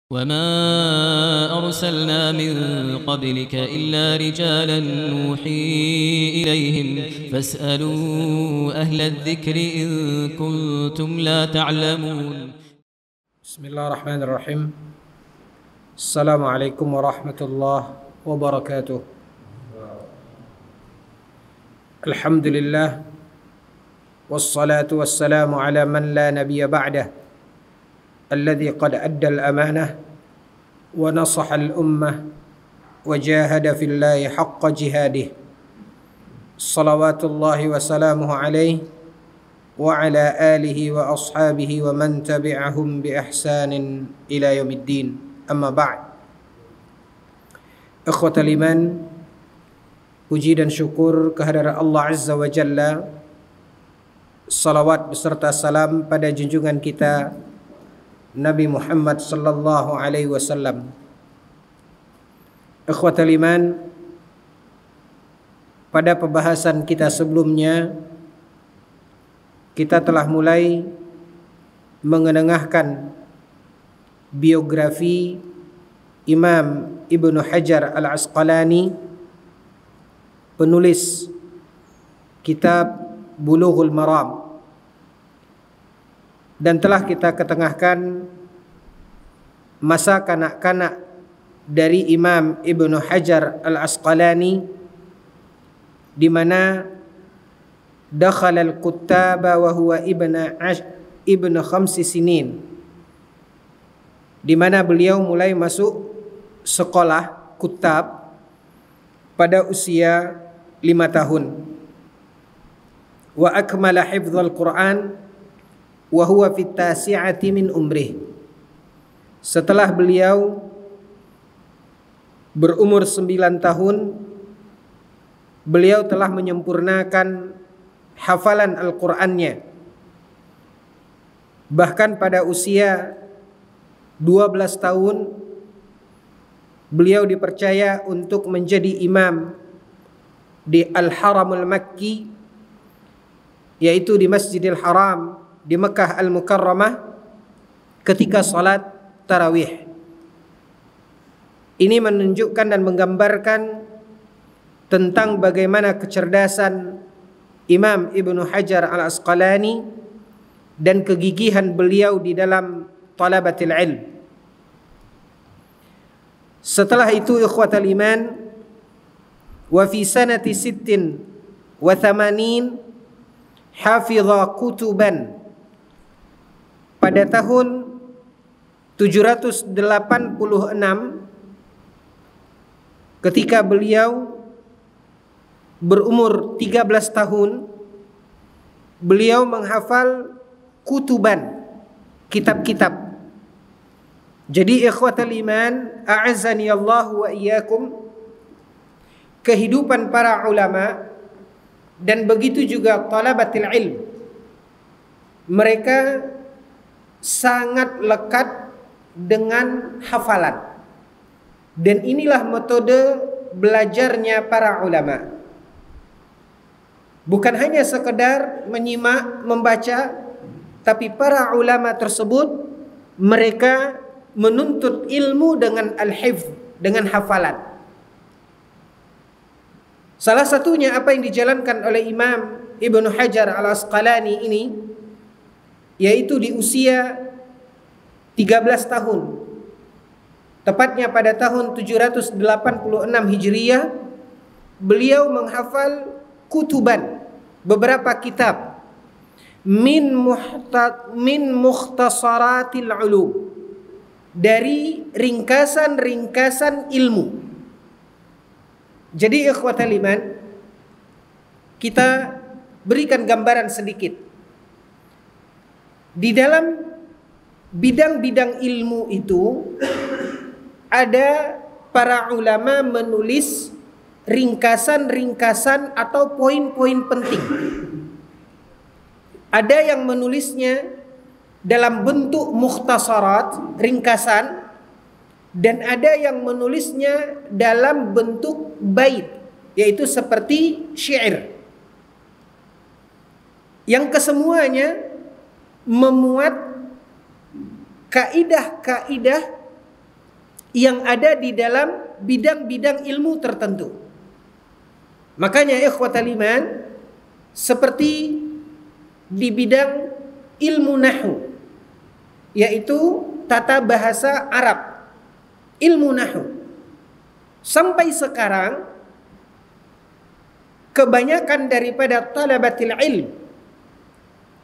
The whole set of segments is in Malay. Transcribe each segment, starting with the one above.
وما أرسلنا من قبلك إلا رجالا نوحي إليهم فاسألوا أهل الذكر إن كنتم لا تعلمون. بسم الله الرحمن الرحيم. السلام عليكم ورحمة الله وبركاته. الحمد لله والصلاة والسلام على من لا نبي بعده الذي قد أدى الأمانة ونصح الأمة وجاهد في الله حق جهاده صلوات الله وسلامه عليه وعلى آله وأصحابه ومن تبعهم بإحسان إلى يوم الدين. أما بعد. Ikhwatal iman, puji dan syukur kehadirat Allah Azza wa Jalla, salawat beserta salam pada junjungan kita Nabi Muhammad sallallahu alaihi wasallam. Ikhwatal iman, pada pembahasan kita sebelumnya kita telah mulai mengenengahkan biografi Imam Ibnu Hajar Al-Asqalani, penulis kitab Bulughul Maram, dan telah kita ketengahkan masa kanak-kanak dari Imam Ibnu Hajar Al-Asqalani, di mana dakhala al-kuttaba wa huwa ibnu khamsi sinin, di mana beliau mulai masuk sekolah kutab pada usia 5 tahun. Wa akmala hifdzal Qur'an wa huwa fit tasi'ati min umrih. Setelah beliau berumur 9 tahun, beliau telah menyempurnakan hafalan Al-Qur'annya. Bahkan pada usia 12 tahun beliau dipercaya untuk menjadi imam di Al-Haramul Makki, yaitu di Masjidil Haram di Mekah Al-Mukarramah ketika salat tarawih. Ini menunjukkan dan menggambarkan tentang bagaimana kecerdasan Imam Ibnu Hajar Al-Asqalani dan kegigihan beliau di dalam talabatil ilm. Setelah itu, ikhwatal iman, wa fi sanati 86 hafidha kutuban, pada tahun 786 ketika beliau berumur 13 tahun, beliau menghafal kutuban, kitab-kitab. Jadi ikhwatal iman, a'azzani Allah wa iyyakum, kehidupan para ulama dan begitu juga talabatil ilm, mereka sangat lekat dengan hafalan. Dan inilah metode belajarnya para ulama. Bukan hanya sekedar menyimak, membaca, tapi para ulama tersebut mereka menuntut ilmu dengan al-hifz, dengan hafalan. Salah satunya apa yang dijalankan oleh Imam Ibnu Hajar Al-Asqalani ini, yaitu di usia 13 tahun, tepatnya pada tahun 786 Hijriyah, beliau menghafal kutuban, beberapa kitab, min mukhtasaratil ulum, dari ringkasan-ringkasan ilmu. Jadi ikhwatal iman, kita berikan gambaran sedikit. Di dalam bidang-bidang ilmu itu ada para ulama menulis ringkasan-ringkasan atau poin-poin penting. Ada yang menulisnya dalam bentuk mukhtasarat, ringkasan, dan ada yang menulisnya dalam bentuk bait, yaitu seperti syair. Yang kesemuanya memuat kaidah-kaidah yang ada di dalam bidang-bidang ilmu tertentu. Makanya ikhwatal iman, seperti di bidang ilmu nahwu, yaitu tata bahasa Arab, ilmu nahwu, sampai sekarang kebanyakan daripada talabatil ilm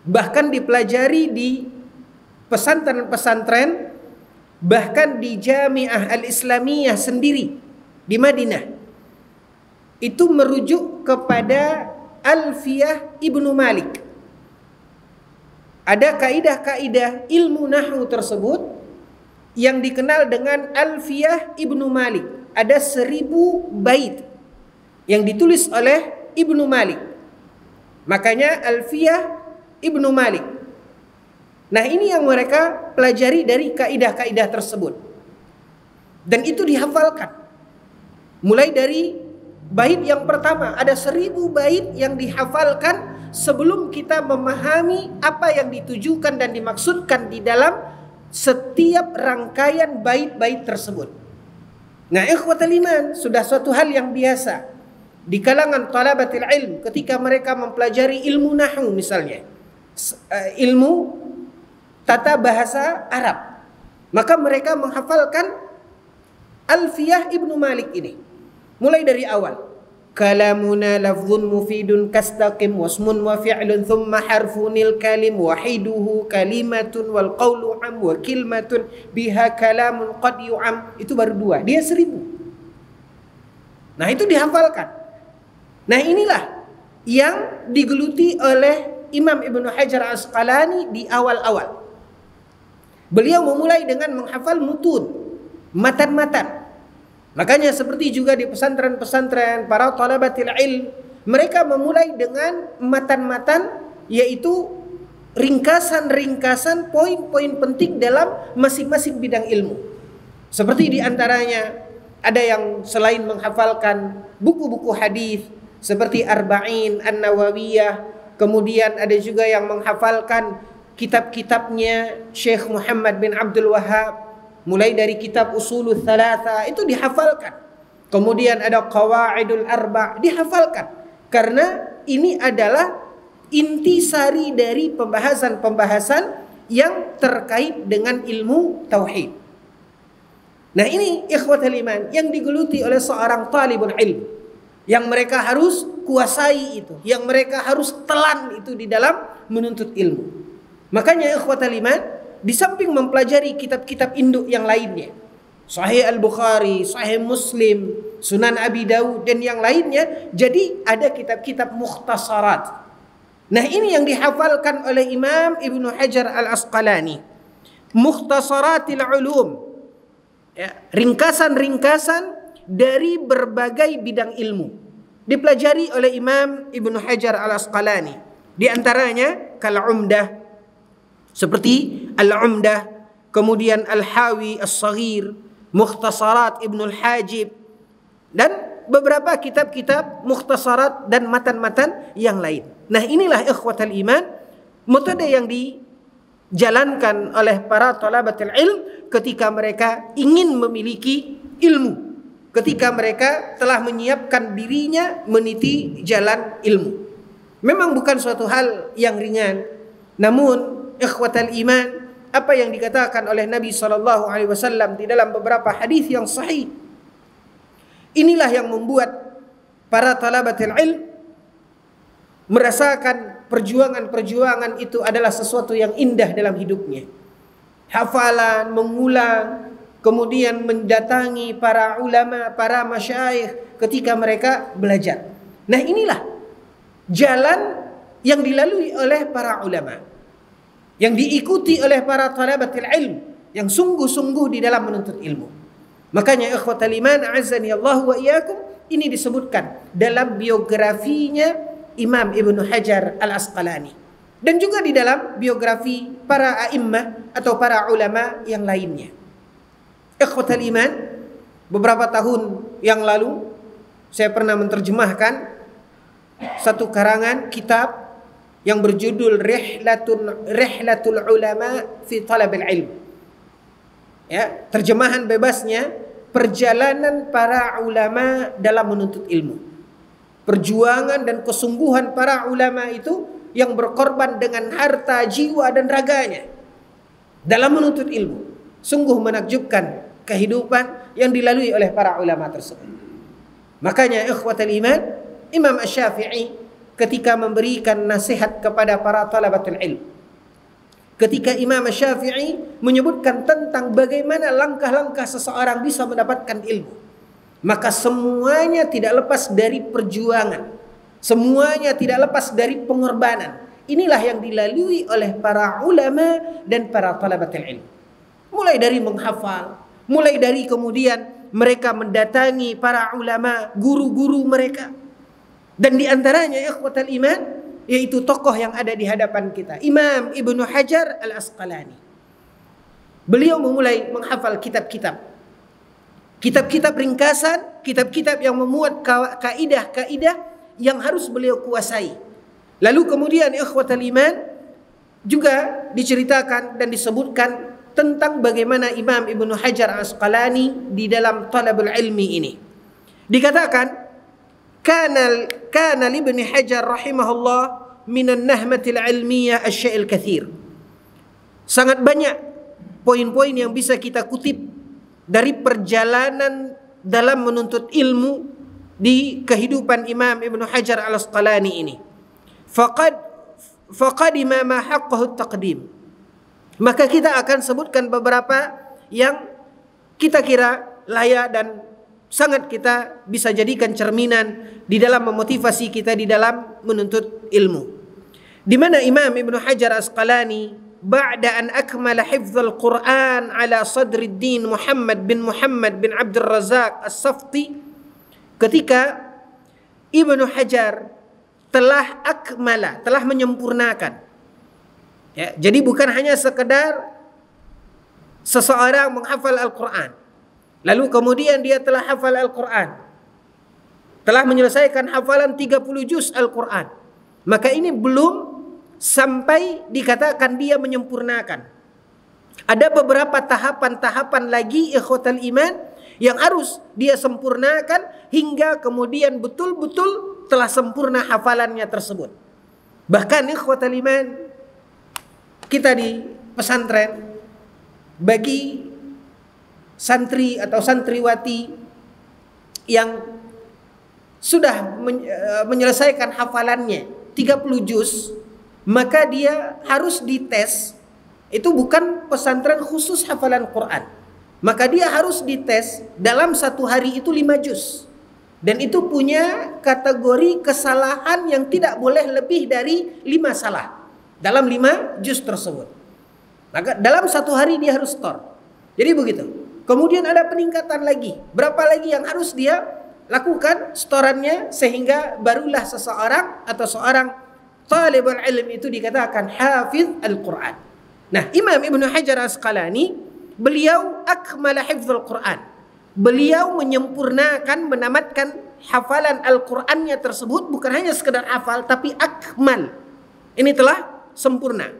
bahkan dipelajari di pesantren-pesantren, bahkan di Jami'ah Al-Islamiyah sendiri di Madinah, itu merujuk kepada Alfiyah Ibnu Malik. Ada kaidah-kaidah ilmu nahwu tersebut yang dikenal dengan Alfiyah Ibnu Malik. Ada 1000 bait yang ditulis oleh Ibnu Malik. Makanya Alfiyah Ibnu Malik. Nah, ini yang mereka pelajari dari kaidah-kaidah tersebut. Dan itu dihafalkan. Mulai dari bait yang pertama, ada 1000 bait yang dihafalkan sebelum kita memahami apa yang ditujukan dan dimaksudkan di dalam setiap rangkaian bait-bait tersebut. Nah, ikhwatal iman, sudah suatu hal yang biasa di kalangan talabatil ilm ketika mereka mempelajari ilmu nahwu misalnya, ilmu tata bahasa Arab, maka mereka menghafalkan Alfiyah Ibnu Malik ini mulai dari awal. Kalamuna lafzun mufidun kastaqim wasmun wa fi'lun thumma harfunil kalim wahiduhu kalimatun wal qawlu am wa kilmatun biha kalamun qad yu'am. Itu baru 2, dia 1000. Nah, itu dihafalkan. Nah, inilah yang digeluti oleh Imam Ibnu Hajar Al-Asqalani di awal-awal. Beliau memulai dengan menghafal mutun, matan-matan. Makanya seperti juga di pesantren-pesantren para talabatil ilm, mereka memulai dengan matan-matan, yaitu ringkasan-ringkasan poin-poin penting dalam masing-masing bidang ilmu. Seperti di antaranya ada yang selain menghafalkan buku-buku hadis seperti Arba'in An-Nawawiyah, kemudian ada juga yang menghafalkan kitab-kitabnya Syekh Muhammad bin Abdul Wahhab, mulai dari kitab Usulul Thalatha itu dihafalkan. Kemudian ada Qawaidul Arba' dihafalkan. Karena ini adalah intisari dari pembahasan-pembahasan yang terkait dengan ilmu tauhid. Nah, ini ikhwatul iman yang digeluti oleh seorang talibul ilm, yang mereka harus kuasai itu, yang mereka harus telan itu di dalam menuntut ilmu. Makanya ikhwatul iman, di samping mempelajari kitab-kitab induk yang lainnya, Sahih Al-Bukhari, Sahih Muslim, Sunan Abi Dawud dan yang lainnya, jadi ada kitab-kitab mukhtasarat. Nah, ini yang dihafalkan oleh Imam Ibnu Hajar Al-Asqalani, Mukhtasaratil Ulum, ya, ringkasan-ringkasan dari berbagai bidang ilmu dipelajari oleh Imam Ibnu Hajar Al-Asqalani. Di antaranya Kal-Umdah, seperti Al-Umdah, kemudian Al-Hawi As-Saghir, Mukhtasarat Ibnul Hajib, dan beberapa kitab-kitab mukhtasarat dan matan-matan yang lain. Nah, inilah ikhwatal iman, metode yang dijalankan oleh para talabatul ilm ketika mereka ingin memiliki ilmu, ketika mereka telah menyiapkan dirinya meniti jalan ilmu. Memang bukan suatu hal yang ringan, namun ikhwatal iman, apa yang dikatakan oleh Nabi SAW di dalam beberapa hadis yang sahih, inilah yang membuat para talabatul ilm merasakan perjuangan-perjuangan itu adalah sesuatu yang indah dalam hidupnya. Hafalan, mengulang, kemudian mendatangi para ulama, para masyayikh ketika mereka belajar. Nah, inilah jalan yang dilalui oleh para ulama, yang diikuti oleh para talabatul ilm yang sungguh-sungguh di dalam menuntut ilmu. Makanya ikhwatal iman, a'azzani Allah wa iyyakum, ini disebutkan dalam biografinya Imam Ibnu Hajar Al-Asqalani, dan juga di dalam biografi para a'immah atau para ulama yang lainnya. Ikhwatal iman, beberapa tahun yang lalu saya pernah menerjemahkan satu karangan kitab yang berjudul Rihlatul Ulama fi Talabil Ilm. Ya, terjemahan bebasnya perjalanan para ulama dalam menuntut ilmu. Perjuangan dan kesungguhan para ulama itu yang berkorban dengan harta, jiwa dan raganya dalam menuntut ilmu. Sungguh menakjubkan kehidupan yang dilalui oleh para ulama tersebut. Makanya ikhwatal iman, Imam Asy-Syafi'i ketika memberikan nasihat kepada para talabatul ilm, ketika Imam Asy-Syafi'i menyebutkan tentang bagaimana langkah-langkah seseorang bisa mendapatkan ilmu, maka semuanya tidak lepas dari perjuangan, semuanya tidak lepas dari pengorbanan. Inilah yang dilalui oleh para ulama dan para talabatul ilm. Mulai dari menghafal, mulai dari kemudian mereka mendatangi para ulama, guru-guru mereka. Dan di antaranya ikhwatal iman, yaitu tokoh yang ada di hadapan kita, Imam Ibnu Hajar Al-Asqalani. Beliau memulai menghafal kitab-kitab, kitab-kitab ringkasan, kitab-kitab yang memuat kaidah-kaidah yang harus beliau kuasai. Lalu kemudian ikhwatal iman juga diceritakan dan disebutkan tentang bagaimana Imam Ibnu Hajar Al-Asqalani di dalam talabul ilmi ini. Dikatakan, kana Ibnu Hajar rahimahullah minan nahmatil ilmiyah asya'il kathir. Sangat banyak poin-poin yang bisa kita kutip dari perjalanan dalam menuntut ilmu di kehidupan Imam Ibnu Hajar Al-Asqalani ini. Faqadima ma haqqahu taqdim. Maka kita akan sebutkan beberapa yang kita kira layak dan sangat kita bisa jadikan cerminan di dalam memotivasi kita di dalam menuntut ilmu. Di mana Imam Ibnu Hajar Asqalani ba'da an akmala hifdzal Qur'an ala sadriddin Muhammad bin Abdul Razak As-Safti, ketika Ibnu Hajar telah menyempurnakan. Ya, jadi bukan hanya sekedar seseorang menghafal Al-Quran, lalu kemudian dia telah hafal Al-Quran, telah menyelesaikan hafalan 30 juz Al-Quran, maka ini belum sampai dikatakan dia menyempurnakan. Ada beberapa tahapan-tahapan lagi ikhwatal iman yang harus dia sempurnakan hingga kemudian betul-betul telah sempurna hafalannya tersebut. Bahkan ikhwatal iman, kita di pesantren, bagi santri atau santriwati yang sudah menyelesaikan hafalannya 30 juz, maka dia harus dites. Itu bukan pesantren khusus hafalan Quran, maka dia harus dites dalam satu hari itu 5 juz. Dan itu punya kategori kesalahan yang tidak boleh lebih dari 5 salah dalam 5 juz tersebut. Maka dalam satu hari dia harus tor. Jadi begitu. Kemudian ada peningkatan lagi. Berapa lagi yang harus dia lakukan setorannya sehingga barulah seseorang atau seorang talibul ilm itu dikatakan hafiz Al-Quran. Nah, Imam Ibnu Hajar Asqalani, beliau akmala hifdzul Quran. Beliau menyempurnakan, menamatkan hafalan Al-Qurannya tersebut, bukan hanya sekedar hafal, tapi akmal. Ini telah sempurna.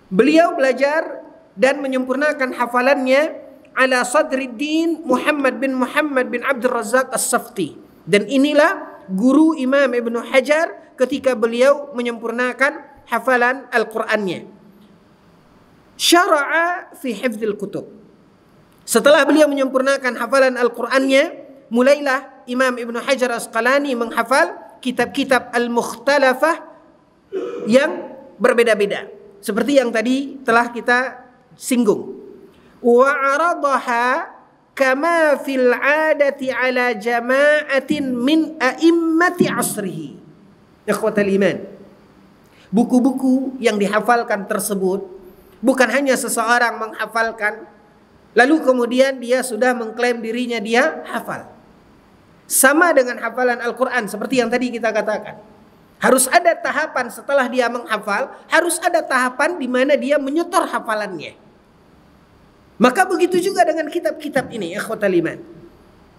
Beliau belajar dan menyempurnakan hafalannya ala sadriddin Muhammad bin Abdul Razak As-Safti. Dan inilah guru Imam Ibnu Hajar ketika beliau menyempurnakan hafalan Al-Qurannya. Syara'a fi hifdzil kutub. Setelah beliau menyempurnakan hafalan Al-Qurannya, mulailah Imam Ibnu Hajar Asqalani menghafal kitab-kitab al-mukhtalafah yang berbeda-beda, seperti yang tadi telah kita singgung. Wa 'aradaha kama fil 'adati 'ala jama'atin min a'immati 'asrihi. Ikhwatal iman, buku-buku yang dihafalkan tersebut bukan hanya seseorang menghafalkan lalu kemudian dia sudah mengklaim dirinya dia hafal. Sama dengan hafalan Al-Quran seperti yang tadi kita katakan. Harus ada tahapan setelah dia menghafal, harus ada tahapan di mana dia menyetor hafalannya. Maka begitu juga dengan kitab-kitab ini, ikhwatal iman.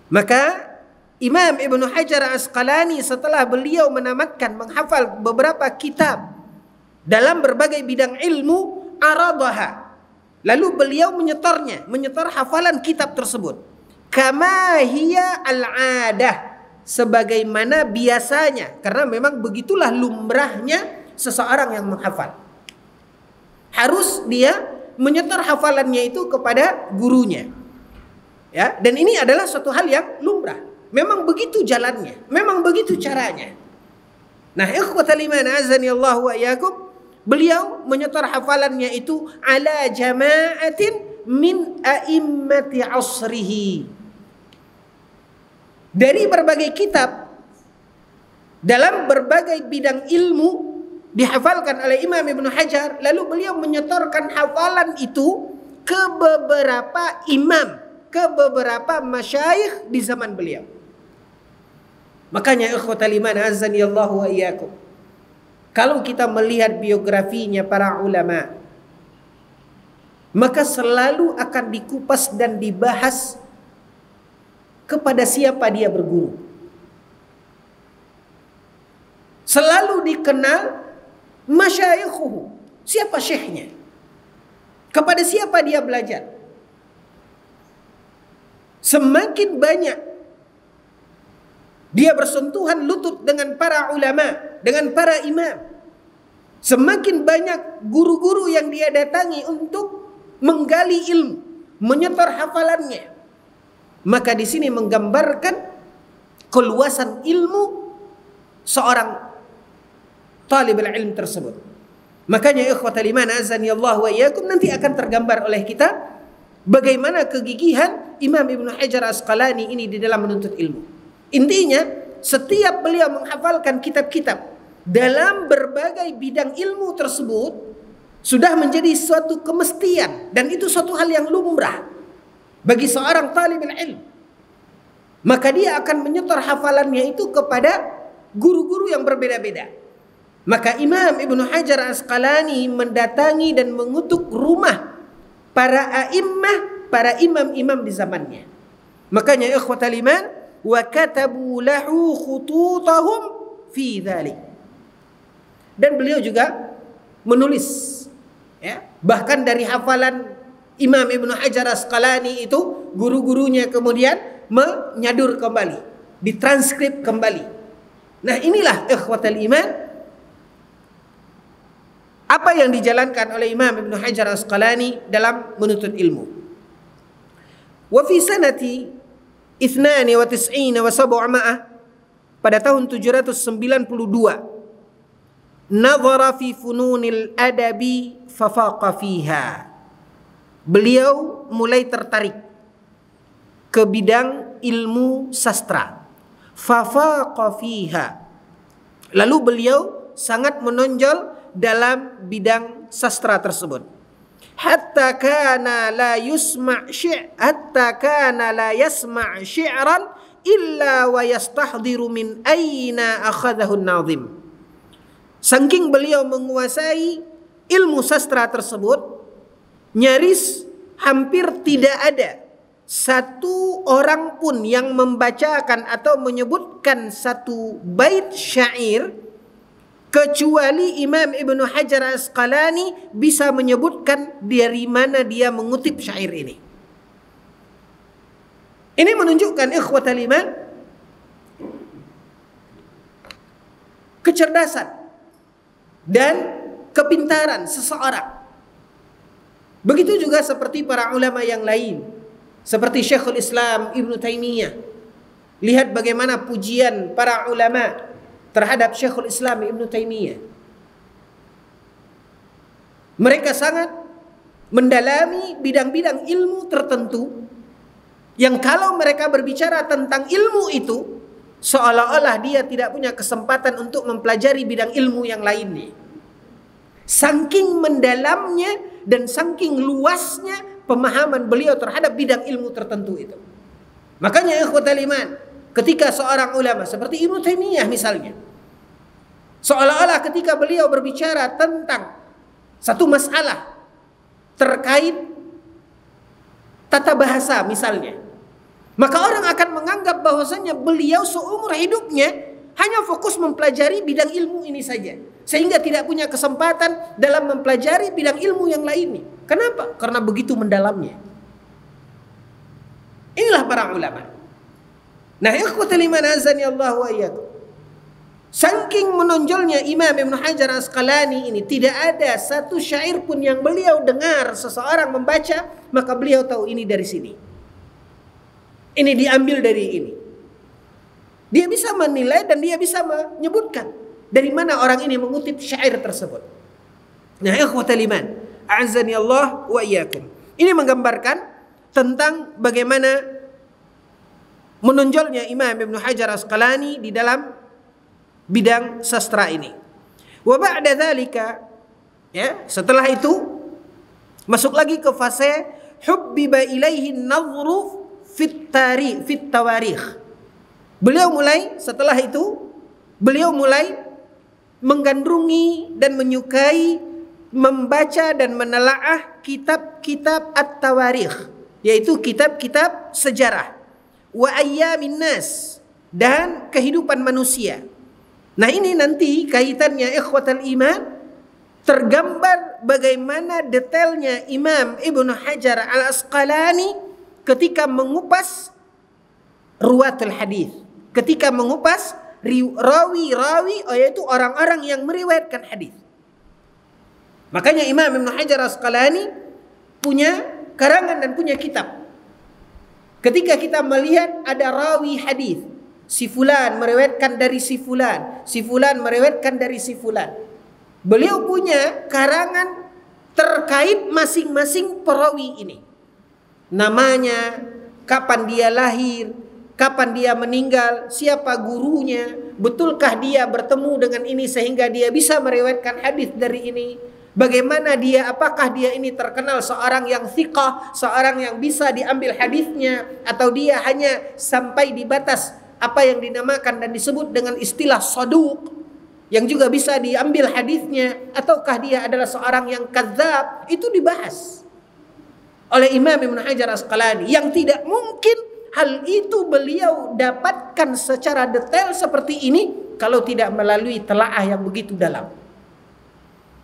Maka Imam Ibnu Hajar Asqalani setelah beliau menamatkan menghafal beberapa kitab dalam berbagai bidang ilmu, aradaha, lalu beliau menyetor hafalan kitab tersebut kama hiya al-'adah, sebagaimana biasanya, karena memang begitulah lumrahnya seseorang yang menghafal. Harus dia menyetor hafalannya itu kepada gurunya. Ya, dan ini adalah suatu hal yang lumrah. Memang begitu jalannya, memang begitu caranya. Nah, ikhwatal iman azani Allah wa iyyakum, beliau menyetor hafalannya itu ala jama'atin min a'immati asrihi, dari berbagai kitab dalam berbagai bidang ilmu dihafalkan oleh Imam Ibnu Hajar. Lalu beliau menyetorkan hafalan itu ke beberapa imam, ke beberapa masyayikh di zaman beliau. Makanya ikhwatal iman azani Allah wa iyyakum, kalau kita melihat biografinya para ulama, maka selalu akan dikupas dan dibahas kepada siapa dia berguru. Selalu dikenal masyayikhuhu, siapa syekhnya, kepada siapa dia belajar. Semakin banyak dia bersentuhan lutut dengan para ulama, dengan para imam, semakin banyak guru-guru yang dia datangi untuk menggali ilmu, menyetor hafalannya. Maka di sini menggambarkan keluasan ilmu seorang talibul ilm tersebut. Makanya ikhwatal iman azani Allah wa iyyakum, nanti akan tergambar oleh kita bagaimana kegigihan Imam Ibnu Hajar Asqalani ini di dalam menuntut ilmu. Intinya, setiap beliau menghafalkan kitab-kitab dalam berbagai bidang ilmu tersebut sudah menjadi suatu kemestian, dan itu suatu hal yang lumrah bagi seorang talibul ilm. Maka dia akan menyetor hafalannya itu kepada guru-guru yang berbeda-beda. Maka Imam Ibnu Hajar Asqalani mendatangi dan mengutuk rumah para a'immah, para imam-imam di zamannya. Makanya ikhwatal iman, wa katabu lahu khututahum fi dzalik. Dan beliau juga menulis, ya, bahkan dari hafalan Imam Ibnu Hajar Asqalani itu guru-gurunya kemudian menyadur kembali, ditranskrip kembali. Nah, inilah ikhwatal iman apa yang dijalankan oleh Imam Ibnu Hajar Asqalani dalam menuntut ilmu. Wa fi sanati 92 wa 700, pada tahun 792, nazara fi fununil adabi fafaqa fiha. Beliau mulai tertarik ke bidang ilmu sastra. Fafaqa fiha. Lalu beliau sangat menonjol dalam bidang sastra tersebut. Hatta kana la yasma' syi'ran illa wa yastahdiru min aina akhadahu an-nazim. Saking beliau menguasai ilmu sastra tersebut, nyaris hampir tidak ada satu orang pun yang membacakan atau menyebutkan satu bait syair kecuali Imam Ibnu Hajar Asqalani bisa menyebutkan dari mana dia mengutip syair ini. Ini menunjukkan ikhwatal iman kecerdasan dan kepintaran seseorang. Begitu juga seperti para ulama yang lain, seperti Syekhul Islam Ibnu Taimiyah. Lihat bagaimana pujian para ulama terhadap Syekhul Islam Ibnu Taimiyah. Mereka sangat mendalami bidang-bidang ilmu tertentu yang kalau mereka berbicara tentang ilmu itu seolah-olah dia tidak punya kesempatan untuk mempelajari bidang ilmu yang lainnya. Saking mendalamnya dan saking luasnya pemahaman beliau terhadap bidang ilmu tertentu itu. Makanya ikhwatal iman, ketika seorang ulama seperti Ibnu Taimiyah misalnya, seolah-olah ketika beliau berbicara tentang satu masalah terkait tata bahasa misalnya, maka orang akan menganggap bahwasanya beliau seumur hidupnya hanya fokus mempelajari bidang ilmu ini saja, sehingga tidak punya kesempatan dalam mempelajari bidang ilmu yang lainnya. Kenapa? Karena begitu mendalamnya. Inilah para ulama. Nah, ikhwatul iman azani Allah wa iyyakum. Saking menonjolnya Imam Ibnu Hajar Asqalani ini, tidak ada satu syair pun yang beliau dengar seseorang membaca, maka beliau tahu ini dari sini. Ini diambil dari ini. Dia bisa menilai dan dia bisa menyebutkan dari mana orang ini mengutip syair tersebut. Nah, ikhwatul iman, a'azzani Allah wa iyyakum. Ini menggambarkan tentang bagaimana menonjolnya Imam Ibnu Hajar Asqalani di dalam bidang sastra ini. Wa ba'da dzalika, ya, setelah itu masuk lagi ke fase hubbiba ilaihi an-nadhru fit tawarikh. Setelah itu beliau mulai menggandrungi dan menyukai membaca dan menelaah kitab-kitab at-tawarikh, yaitu kitab-kitab sejarah, wa ayyamin nas, dan kehidupan manusia. Nah, ini nanti kaitannya ikhwatal iman, tergambar bagaimana detailnya Imam Ibnu Hajar Al-Asqalani ketika mengupas ruwatul hadis, ketika mengupas rawi-rawi, yaitu orang-orang yang meriwayatkan hadis. Makanya Imam Ibnu Hajar Al-Asqalani punya karangan dan punya kitab. Ketika kita melihat ada rawi hadis, si fulan meriwayatkan dari si fulan, si fulan meriwayatkan dari si fulan. Beliau punya karangan terkait masing-masing perawi ini. Namanya, kapan dia lahir, kapan dia meninggal, siapa gurunya, betulkah dia bertemu dengan ini sehingga dia bisa meriwayatkan hadis dari ini. Bagaimana dia, apakah dia ini terkenal seorang yang thiqah, seorang yang bisa diambil hadisnya, atau dia hanya sampai di batas apa yang dinamakan dan disebut dengan istilah saduq, yang juga bisa diambil hadisnya, ataukah dia adalah seorang yang kadzab. Itu dibahas oleh Imam Ibnu Hajar Asqalani, yang tidak mungkin hal itu beliau dapatkan secara detail seperti ini kalau tidak melalui telaah yang begitu dalam.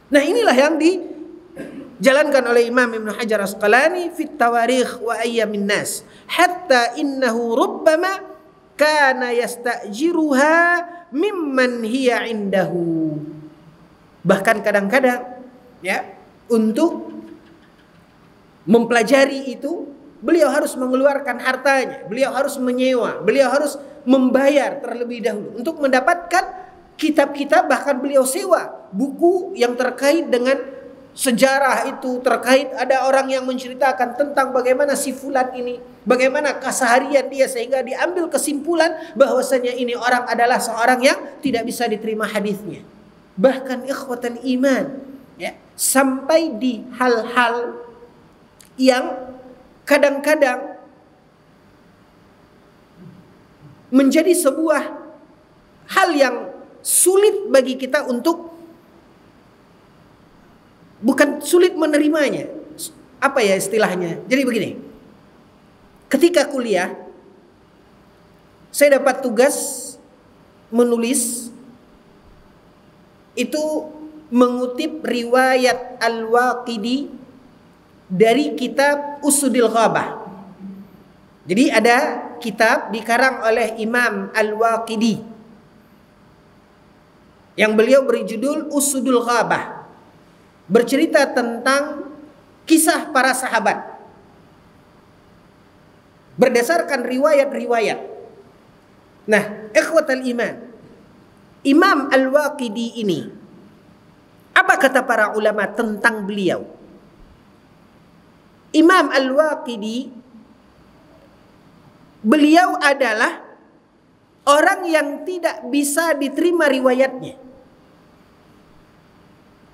Nah, inilah yang dijalankan oleh Imam Ibnu Hajar Asqalani fit tawarikh wa ayyamin nas, hatta innahu rubbama kana yastajiruha mimman hiya indahu. Bahkan kadang-kadang, ya, untuk mempelajari itu beliau harus mengeluarkan hartanya, beliau harus menyewa, beliau harus membayar terlebih dahulu untuk mendapatkan kitab-kitab. Bahkan beliau sewa buku yang terkait dengan sejarah itu, terkait ada orang yang menceritakan tentang bagaimana si fulan ini, bagaimana keseharian dia, sehingga diambil kesimpulan bahwasanya ini orang adalah seorang yang tidak bisa diterima hadisnya. Bahkan ikhwatal iman, ya, sampai di hal-hal yang kadang-kadang menjadi sebuah hal yang sulit bagi kita untuk, bukan sulit menerimanya, apa ya istilahnya. Jadi begini, ketika kuliah saya dapat tugas menulis itu mengutip riwayat Al-Waqidi dari kitab Usudil Ghabah. Jadi ada kitab dikarang oleh Imam Al-Waqidi yang beliau beri judul Usudul Ghabah, bercerita tentang kisah para sahabat berdasarkan riwayat-riwayat. Nah, ikhwatal iman, Imam Al-Waqidi ini, apa kata para ulama tentang beliau? Imam Al-Waqidi, beliau adalah orang yang tidak bisa diterima riwayatnya.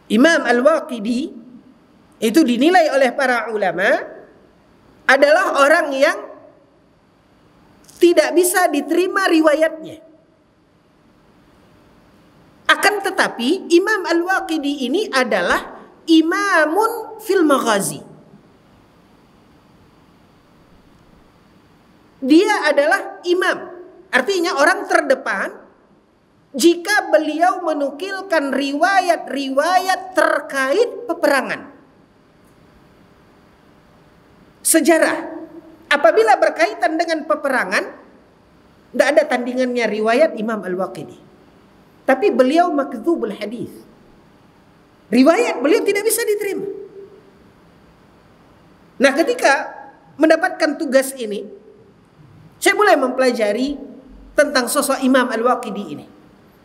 Imam Al-Waqidi itu dinilai oleh para ulama adalah orang yang tidak bisa diterima riwayatnya. Akan tetapi Imam Al-Waqidi ini adalah imamun fil maghazi. Dia adalah imam, artinya orang terdepan jika beliau menukilkan riwayat-riwayat terkait peperangan, sejarah, apabila berkaitan dengan peperangan, tidak ada tandingannya riwayat Imam Al-Waqidi. Tapi beliau makdzubul hadis. Riwayat beliau tidak bisa diterima. Nah, ketika mendapatkan tugas ini, saya mulai mempelajari tentang sosok Imam Al-Waqidi ini.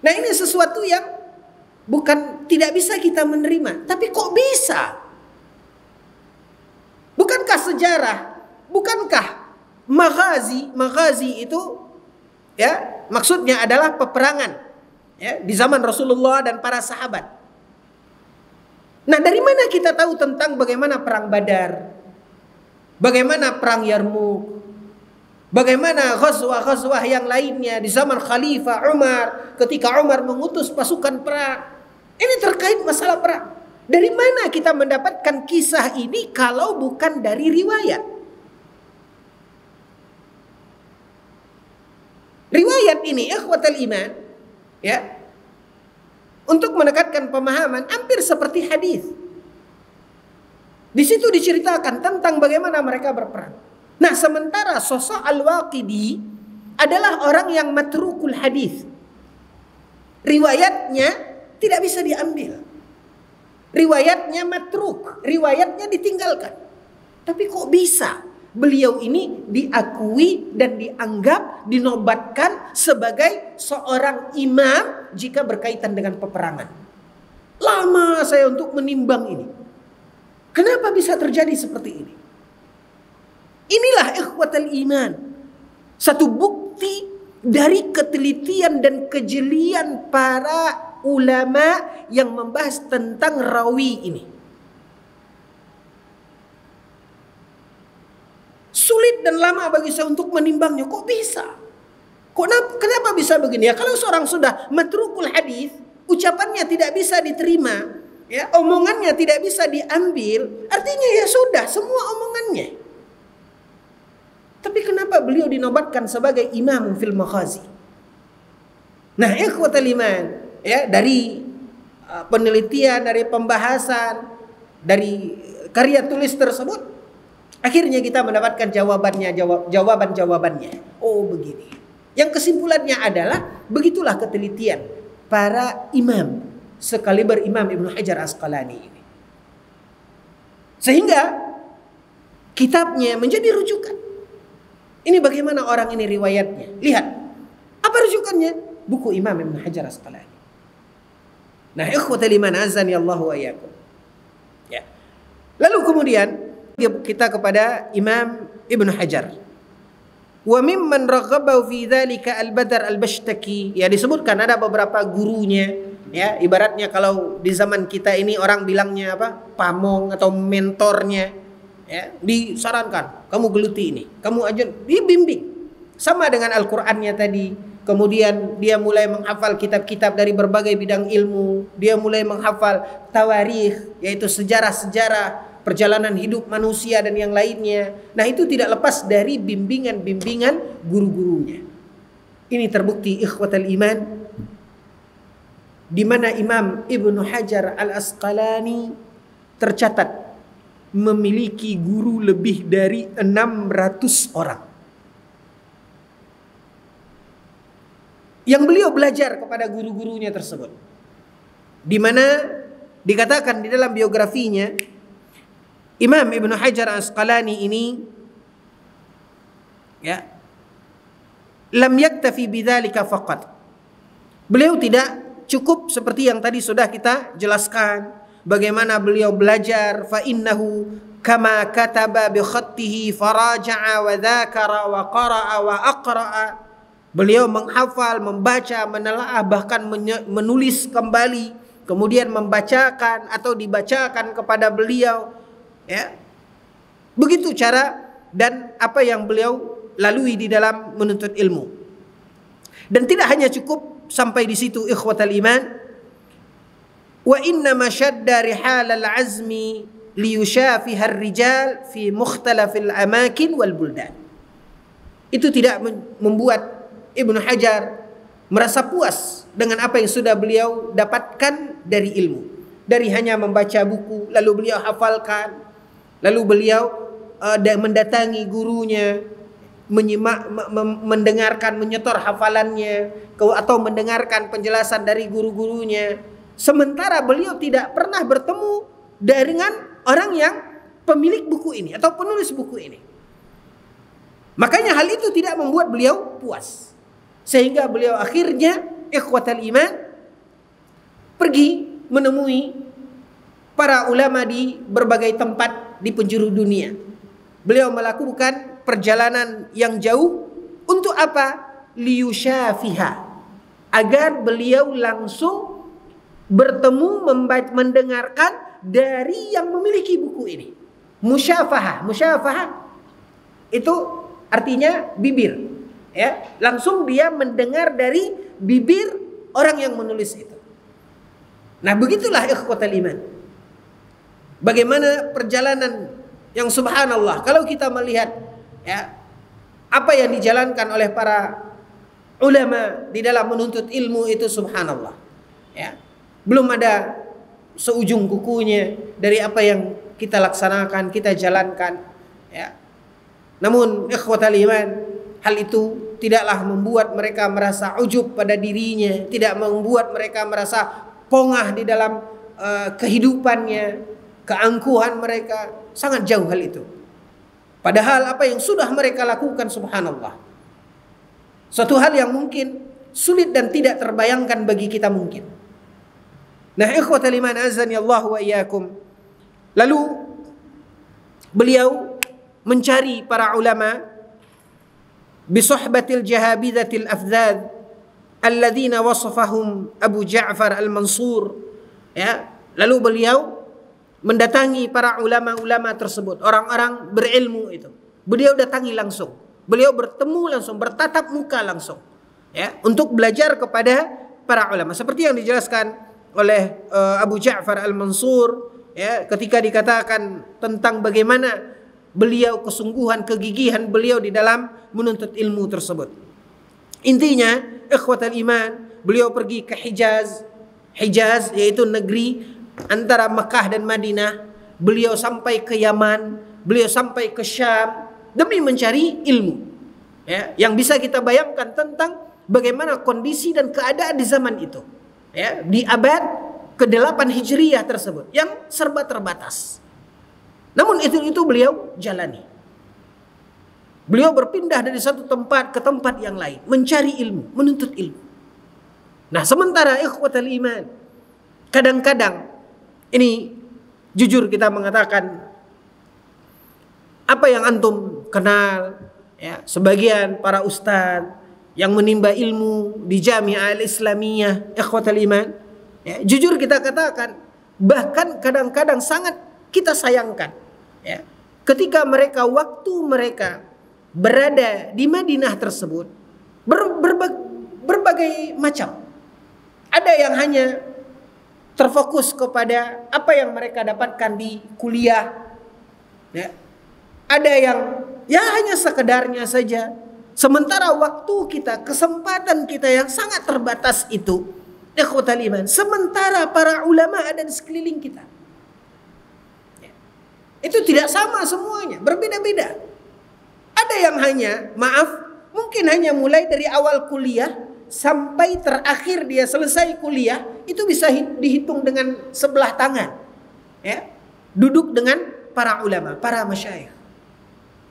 Nah, ini sesuatu yang bukan tidak bisa kita menerima, tapi kok bisa? Bukankah sejarah, bukankah maghazi itu ya, maksudnya adalah peperangan ya, di zaman Rasulullah dan para sahabat. Nah, dari mana kita tahu tentang bagaimana perang Badar, bagaimana perang Yarmuk, bagaimana ghazwah-ghazwah yang lainnya di zaman Khalifah Umar, ketika Umar mengutus pasukan perang. Ini terkait masalah perang. Dari mana kita mendapatkan kisah ini kalau bukan dari riwayat? Riwayat ini, ikhwatal iman, ya, untuk mendekatkan pemahaman hampir seperti hadis. Di situ diceritakan tentang bagaimana mereka berperang. Nah, sementara sosok Al-Waqidi adalah orang yang matrukul hadis. Riwayatnya tidak bisa diambil. Riwayatnya matruk, riwayatnya ditinggalkan. Tapi kok bisa beliau ini diakui dan dianggap, dinobatkan sebagai seorang imam jika berkaitan dengan peperangan? Lama saya untuk menimbang ini. Kenapa bisa terjadi seperti ini? Inilah ikhwatal iman, satu bukti dari ketelitian dan kejelian para ulama yang membahas tentang rawi ini. Sulit dan lama bagi saya untuk menimbangnya. Kok bisa? Kenapa bisa begini? Ya, kalau seorang sudah matrukul hadis, ucapannya tidak bisa diterima, ya, omongannya tidak bisa diambil, artinya ya sudah semua omongannya. Tapi kenapa beliau dinobatkan sebagai imam fil maghazi? Nah, ikhwatal iman, ya, dari penelitian, dari pembahasan, dari karya tulis tersebut, akhirnya kita mendapatkan jawaban-jawabannya. Oh, begini. Yang kesimpulannya adalah begitulah ketelitian para imam sekaliber Imam Ibnu Hajar Asqalani ini. Sehingga kitabnya menjadi rujukan. Ini bagaimana orang ini riwayatnya. Lihat, apa rujukannya? Buku Imam Ibnu Hajar Asqalani. Nah, ikhwatal iman azani Allahu wa iyyakum. Ya. Lalu kemudian kita kepada Imam Ibnu Hajar. Wa mimman raghabahu fi dzalika Al-Badr Al-Bashtaki. Ya, disebutkan ada beberapa gurunya, ya, ibaratnya kalau di zaman kita ini orang bilangnya apa? Pamong atau mentornya. Ya, disarankan, kamu geluti ini, kamu aja dibimbing. Sama dengan Al-Qur'annya tadi. Kemudian dia mulai menghafal kitab-kitab dari berbagai bidang ilmu. Dia mulai menghafal tawarikh, yaitu sejarah-sejarah perjalanan hidup manusia dan yang lainnya. Nah, itu tidak lepas dari bimbingan-bimbingan guru-gurunya. Ini terbukti ikhwatal iman, di mana Imam Ibnu Hajar Al-Asqalani tercatat memiliki guru lebih dari 600 orang. Yang beliau belajar kepada guru-gurunya tersebut. Di mana dikatakan di dalam biografinya, Imam Ibnu Hajar Asqalani ini, ya, lam yaktafi bidzalika faqat. Beliau tidak cukup seperti yang tadi sudah kita jelaskan. Bagaimana beliau belajar, fa innahu kama kataba bi khattihi faraja'a wa dzakara wa qara'a wa aqra'a. Beliau menghafal, membaca, menelaah, bahkan menulis kembali, kemudian membacakan atau dibacakan kepada beliau, ya. Begitu cara dan apa yang beliau lalui di dalam menuntut ilmu. Dan tidak hanya cukup sampai di situ ikhwatal iman. Wa inna ma shadda rihal al-azmi liyushafiha ar-rijal fi mukhtalafil amakin wal buldan. Itu tidak membuat Ibnu Hajar merasa puas dengan apa yang sudah beliau dapatkan dari ilmu. Dari hanya membaca buku, lalu beliau hafalkan, lalu beliau mendatangi gurunya, menyimak, mendengarkan, menyetor hafalannya, atau mendengarkan penjelasan dari guru-gurunya. Sementara beliau tidak pernah bertemu dengan orang yang pemilik buku ini atau penulis buku ini. Makanya hal itu tidak membuat beliau puas. Sehingga beliau akhirnya ikhwatal iman pergi menemui para ulama di berbagai tempat di penjuru dunia. Beliau melakukan perjalanan yang jauh untuk apa? Liyushafiha, agar beliau langsung bertemu, mendengarkan dari yang memiliki buku ini. Musyafahah itu artinya bibir, ya. Langsung dia mendengar dari bibir orang yang menulis itu. Nah, begitulah ikhwatal iman. Bagaimana perjalanan yang subhanallah kalau kita melihat, ya, apa yang dijalankan oleh para ulama di dalam menuntut ilmu itu subhanallah, ya. Belum ada seujung kukunya dari apa yang kita laksanakan, kita jalankan, ya. Namun ikhwatal iman, hal itu tidaklah membuat mereka merasa ujub pada dirinya, tidak membuat mereka merasa pongah di dalam kehidupannya, keangkuhan mereka, sangat jauh hal itu. Padahal apa yang sudah mereka lakukan subhanallah, suatu hal yang mungkin sulit dan tidak terbayangkan bagi kita mungkin. Nah, ikhwatal iman azani Allah wa iyyakum. Lalu beliau mencari para ulama bisuhbatil jahabidatil afdad alladzina wasafahum Abu Ja'far al-Mansur, ya. Lalu beliau mendatangi para ulama-ulama tersebut, orang-orang berilmu itu. Beliau datangi langsung, beliau bertemu langsung, bertatap muka langsung, ya, untuk belajar kepada para ulama. Seperti yang dijelaskan oleh Abu Ja'far al-Mansur, ya, ketika dikatakan tentang bagaimana beliau, kesungguhan, kegigihan beliau di dalam menuntut ilmu tersebut. Intinya ikhwatal iman, beliau pergi ke Hijaz, yaitu negeri antara Mekah dan Madinah. Beliau sampai ke Yaman, beliau sampai ke Syam demi mencari ilmu, ya, yang bisa kita bayangkan tentang bagaimana kondisi dan keadaan di zaman itu, ya, di abad ke-8 Hijriyah tersebut yang serba terbatas. Namun itu beliau jalani. Beliau berpindah dari satu tempat ke tempat yang lain, mencari ilmu, menuntut ilmu. Nah, sementara ikhwatal iman, kadang-kadang ini jujur kita mengatakan, apa yang antum kenal, ya, sebagian para ustadz yang menimba ilmu di Jami'ah Al-Islamiyah, ikhwatal iman, ya, jujur kita katakan, bahkan kadang-kadang sangat kita sayangkan, ya, ketika waktu mereka berada di Madinah tersebut, berbagai macam. Ada yang hanya terfokus kepada apa yang mereka dapatkan di kuliah, ya. Ada yang ya hanya sekedarnya saja. Sementara waktu kita, kesempatan kita yang sangat terbatas itu, ikhwatal iman, sementara para ulama ada di sekeliling kita. Itu tidak sama semuanya, berbeda-beda. Ada yang hanya, mungkin hanya mulai dari awal kuliah sampai terakhir dia selesai kuliah, itu bisa dihitung dengan sebelah tangan, ya. Duduk dengan para ulama, para masyayikh.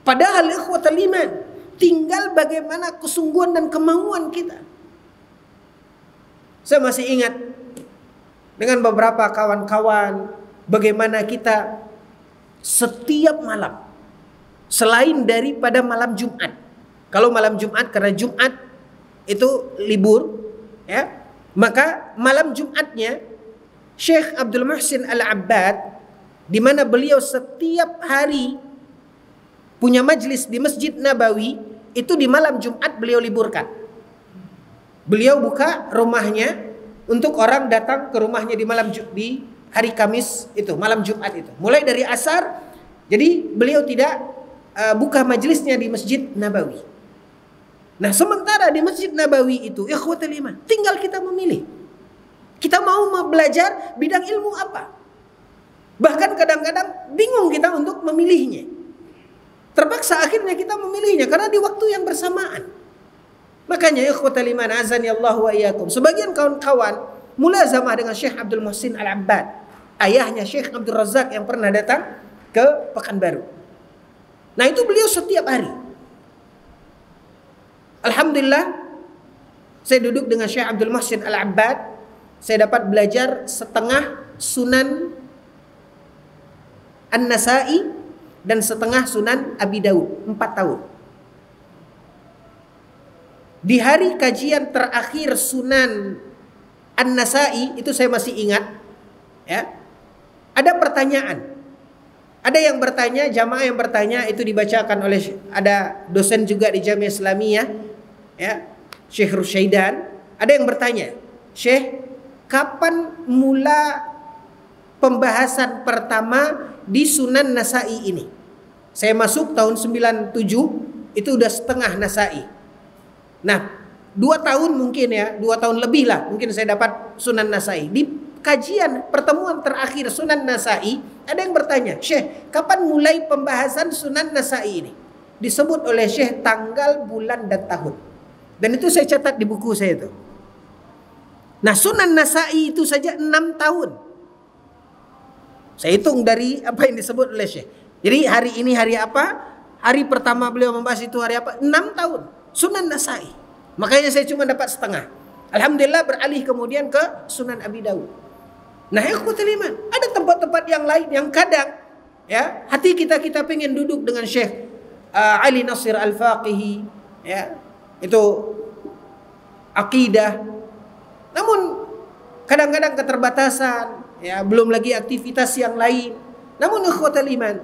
Padahal ikhwatal iman, tinggal bagaimana kesungguhan dan kemauan kita. Saya masih ingat dengan beberapa kawan-kawan bagaimana kita setiap malam, selain daripada malam Jumat. Kalau malam Jumat, karena Jumat itu libur, ya, maka malam Jumatnya Syekh Abdul Muhsin Al-Abbad, di mana beliau setiap hari punya majlis di Masjid Nabawi, itu di malam Jumat beliau liburkan. Beliau buka rumahnya untuk orang datang ke rumahnya di hari Kamis itu, malam Jumat itu, mulai dari asar. Jadi beliau tidak buka majelisnya di Masjid Nabawi. Nah, sementara di Masjid Nabawi itu, ikhwatul iman, tinggal kita memilih. Kita mau belajar bidang ilmu apa. Bahkan kadang-kadang bingung kita untuk memilihnya. Terpaksa akhirnya kita memilihnya karena di waktu yang bersamaan. Makanya ikhwatal iman azani Allah wa iyyakum, sebagian kawan-kawan mulazamah dengan Syekh Abdul Muhsin Al-Abbad, ayahnya Syekh Abdul Razak yang pernah datang ke Pekanbaru. Nah, itu beliau setiap hari. Alhamdulillah, saya duduk dengan Syekh Abdul Muhsin Al-Abbad, saya dapat belajar setengah Sunan An-Nasa'i dan setengah Sunan Abi Daud, 4 tahun. Di hari kajian terakhir Sunan An-Nasa'i, itu saya masih ingat, ya, ada pertanyaan. Ada yang bertanya, jamaah yang bertanya, itu dibacakan oleh, ada dosen juga di Jamiah Islamiyah, ya, Syekh Rusyaidan. Ada yang bertanya, Syekh, kapan mula pembahasan pertama di Sunan Nasa'i ini? Saya masuk tahun 97, itu udah setengah Nasa'i. Nah, 2 tahun mungkin ya, 2 tahun lebih lah mungkin saya dapat Sunan Nasa'i. Di kajian pertemuan terakhir Sunan Nasa'i, ada yang bertanya, Syekh, kapan mulai pembahasan Sunan Nasa'i ini? Disebut oleh Syekh tanggal, bulan, dan tahun. Dan itu saya catat di buku saya itu. Nah, Sunan Nasa'i itu saja 6 tahun. Saya hitung dari apa yang disebut oleh Syekh. Jadi hari ini hari apa? Hari pertama beliau membahas itu hari apa? 6 tahun. Sunan Nasa'i. Makanya saya cuma dapat setengah. Alhamdulillah beralih kemudian ke Sunan Abi Daud. Nah, ikhwatul iman, ada tempat-tempat yang lain yang kadang, ya, hati kita pengen duduk dengan Syekh Ali Nasir Al-Faqihi, ya, itu akidah. Namun kadang-kadang keterbatasan, ya, belum lagi aktivitas yang lain. Namun ikhwatul iman,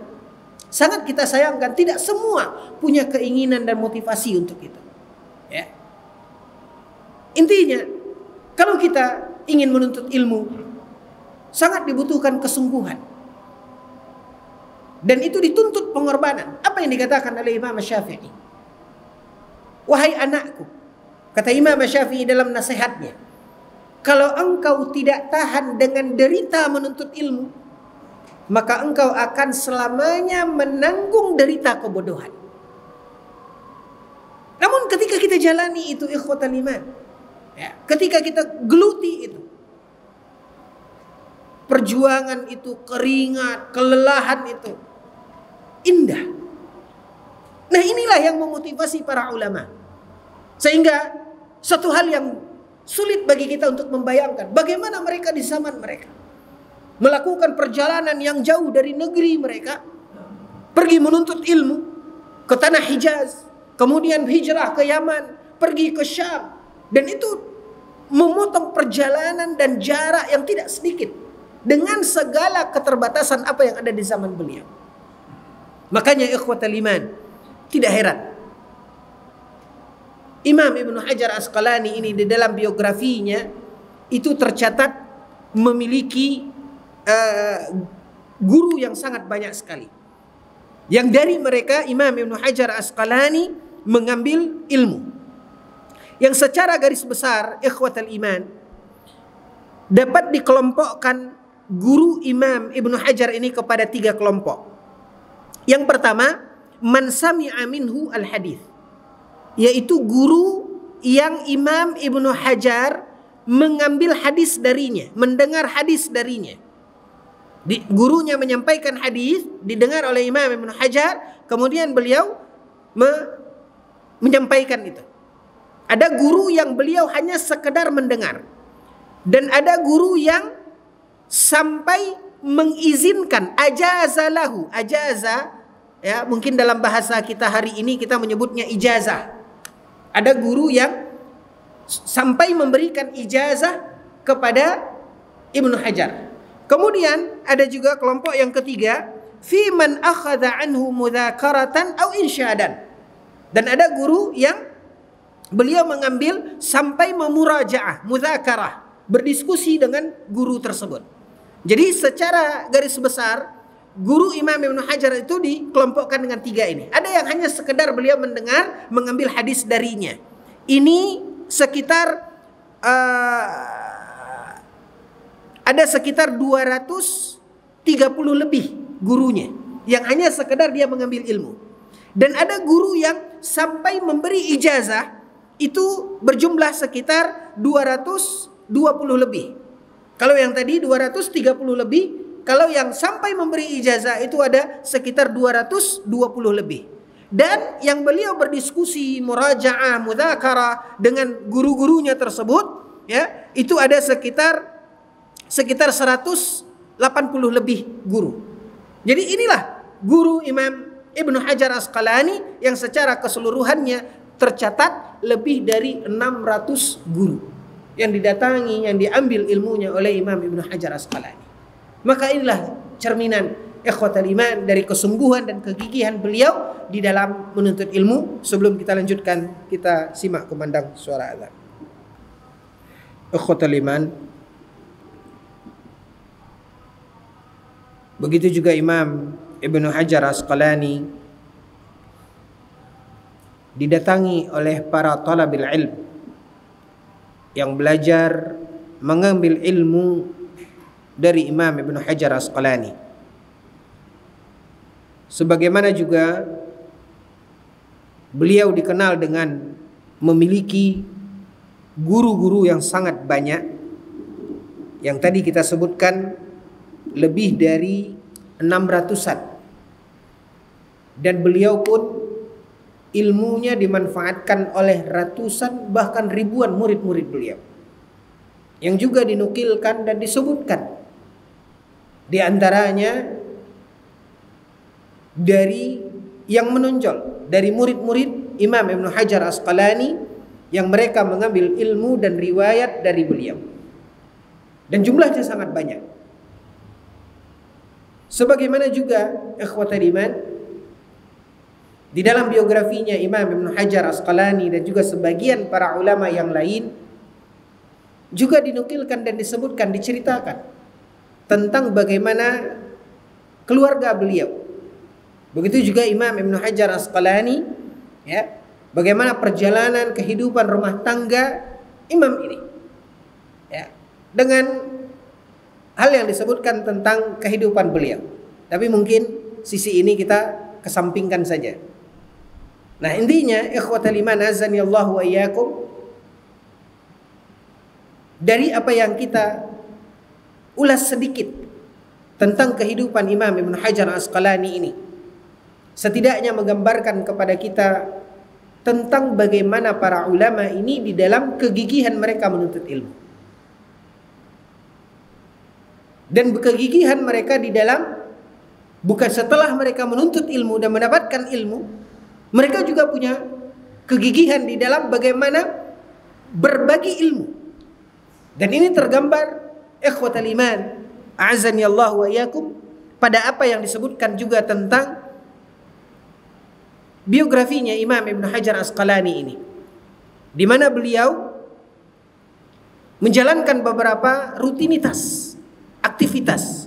sangat kita sayangkan tidak semua punya keinginan dan motivasi untuk itu. Ya. Intinya, kalau kita ingin menuntut ilmu, sangat dibutuhkan kesungguhan. Dan itu dituntut pengorbanan. Apa yang dikatakan oleh Imam Syafi'i? Wahai anakku, kata Imam Syafi'i dalam nasihatnya, kalau engkau tidak tahan dengan derita menuntut ilmu, maka engkau akan selamanya menanggung derita kebodohan. Namun ketika kita jalani itu ikhwatal iman, ya, ketika kita geluti itu, perjuangan itu, keringat, kelelahan itu indah. Nah, inilah yang memotivasi para ulama. Sehingga satu hal yang sulit bagi kita untuk membayangkan bagaimana mereka di zaman mereka melakukan perjalanan yang jauh dari negeri mereka, pergi menuntut ilmu ke tanah Hijaz, kemudian hijrah ke Yaman, pergi ke Syam, dan itu memotong perjalanan dan jarak yang tidak sedikit dengan segala keterbatasan apa yang ada di zaman beliau. Makanya ikhwatal iman, tidak heran Imam Ibnu Hajar Asqalani ini di dalam biografinya itu tercatat memiliki guru yang sangat banyak sekali. Yang dari mereka Imam Ibnu Hajar Asqalani mengambil ilmu yang secara garis besar ikhwatal iman dapat dikelompokkan guru Imam Ibnu Hajar ini kepada 3 kelompok. Yang pertama, man sami'a minhu al-hadith, yaitu guru yang Imam Ibnu Hajar mengambil hadis darinya, mendengar hadis darinya. Gurunya menyampaikan hadis, didengar oleh Imam Ibnu Hajar, kemudian beliau menyampaikan itu. Ada guru yang beliau hanya sekedar mendengar, dan ada guru yang sampai mengizinkan, ajazalahu, ajaza, ya, mungkin dalam bahasa kita hari ini kita menyebutnya ijazah. Ada guru yang sampai memberikan ijazah kepada Ibnu Hajar. Kemudian ada juga kelompok yang ketiga, fi man akhadha anhu mudzakaratan aw insyadan. Dan ada guru yang beliau mengambil sampai memurajaah, mudzakarah, berdiskusi dengan guru tersebut. Jadi secara garis besar guru Imam Ibnu Hajar itu dikelompokkan dengan 3 ini. Ada yang hanya sekedar beliau mendengar, mengambil hadis darinya. Ini sekitar ada sekitar 230 lebih gurunya yang hanya sekedar dia mengambil ilmu. Dan ada guru yang sampai memberi ijazah itu berjumlah sekitar 220 lebih. Kalau yang tadi 230 lebih, kalau yang sampai memberi ijazah itu ada sekitar 220 lebih. Dan yang beliau berdiskusi, murajaah, mudzakarah dengan guru-gurunya tersebut, ya, itu ada sekitar 180 lebih guru. Jadi inilah guru Imam Ibnu Hajar Asqalani yang secara keseluruhannya tercatat lebih dari 600 guru yang didatangi, yang diambil ilmunya oleh Imam Ibnu Hajar Asqalani. Maka inilah cerminan ikhwatal iman dari kesungguhan dan kegigihan beliau di dalam menuntut ilmu. Sebelum kita lanjutkan, kita simak kumandang suara azan. Ikhwatal iman, begitu juga Imam Ibnu Hajar Asqalani didatangi oleh para talabil ilm yang belajar mengambil ilmu dari Imam Ibnu Hajar Asqalani. Sebagaimana juga beliau dikenal dengan memiliki guru-guru yang sangat banyak, yang tadi kita sebutkan lebih dari 600-an. Dan beliau pun ilmunya dimanfaatkan oleh ratusan bahkan ribuan murid-murid beliau, yang juga dinukilkan dan disebutkan. Di antaranya dari yang menonjol dari murid-murid Imam Ibnu Hajar Asqalani yang mereka mengambil ilmu dan riwayat dari beliau, dan jumlahnya sangat banyak. Sebagaimana juga ikhwatal iman, di dalam biografinya Imam Ibnu Hajar Asqalani dan juga sebagian para ulama yang lain juga dinukilkan dan disebutkan, diceritakan tentang bagaimana keluarga beliau. Begitu juga Imam Ibnu Hajar Asqalani, ya, bagaimana perjalanan kehidupan rumah tangga imam ini, ya, dengan hal yang disebutkan tentang kehidupan beliau. Tapi mungkin sisi ini kita kesampingkan saja. Nah, intinya ikhwatal iman azani Allah wa iyyakum, dari apa yang kita ulas sedikit tentang kehidupan Imam Ibnu Hajar Asqalani ini, setidaknya menggambarkan kepada kita tentang bagaimana para ulama ini di dalam kegigihan mereka menuntut ilmu. Dan kegigihan mereka di dalam, bukan setelah mereka menuntut ilmu dan mendapatkan ilmu, mereka juga punya kegigihan di dalam bagaimana berbagi ilmu. Dan ini tergambar ikhwatal iman a'azzani Allah wa iyyakum pada apa yang disebutkan juga tentang biografinya Imam Ibnu Hajar Asqalani ini, di mana beliau menjalankan beberapa rutinitas, aktivitas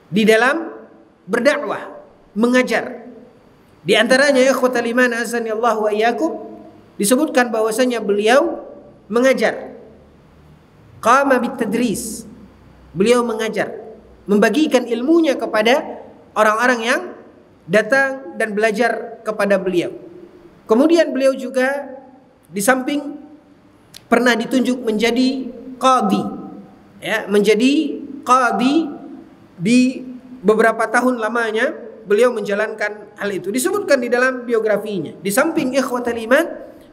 di dalam berdakwah, mengajar. Di antaranya ikhwatal iman azani Allah wa iyyakum disebutkan bahwasanya beliau mengajar, qama bitadris, beliau mengajar, membagikan ilmunya kepada orang-orang yang datang dan belajar kepada beliau. Kemudian beliau juga di samping pernah ditunjuk menjadi qadhi, ya, menjadi qadhi di beberapa tahun lamanya beliau menjalankan hal itu. Disebutkan di dalam biografinya. Di samping ikhwatal iman,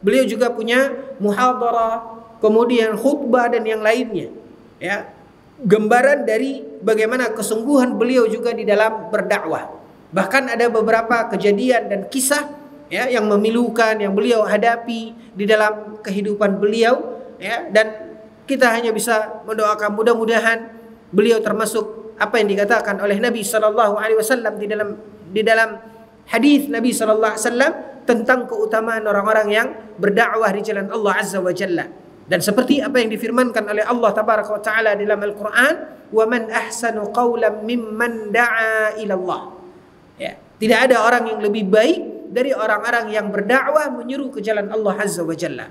beliau juga punya muhadarah, kemudian khutbah dan yang lainnya. Ya, gambaran dari bagaimana kesungguhan beliau juga di dalam berdakwah. Bahkan ada beberapa kejadian dan kisah, ya, yang memilukan yang beliau hadapi di dalam kehidupan beliau, ya, dan kita hanya bisa mendoakan mudah-mudahan beliau termasuk apa yang dikatakan oleh Nabi sallallahu alaihi wasallam di dalam hadis Nabi sallallahu alaihi wasallam tentang keutamaan orang-orang yang berdakwah di jalan Allah azza wa jalla. Dan seperti apa yang difirmankan oleh Allah tabaraka wa taala dalam Al-Qur'an, "Wa man ahsanu qawlan mimman da'a ila Allah." Ya, tidak ada orang yang lebih baik dari orang-orang yang berdakwah menyeru ke jalan Allah azza wa jalla.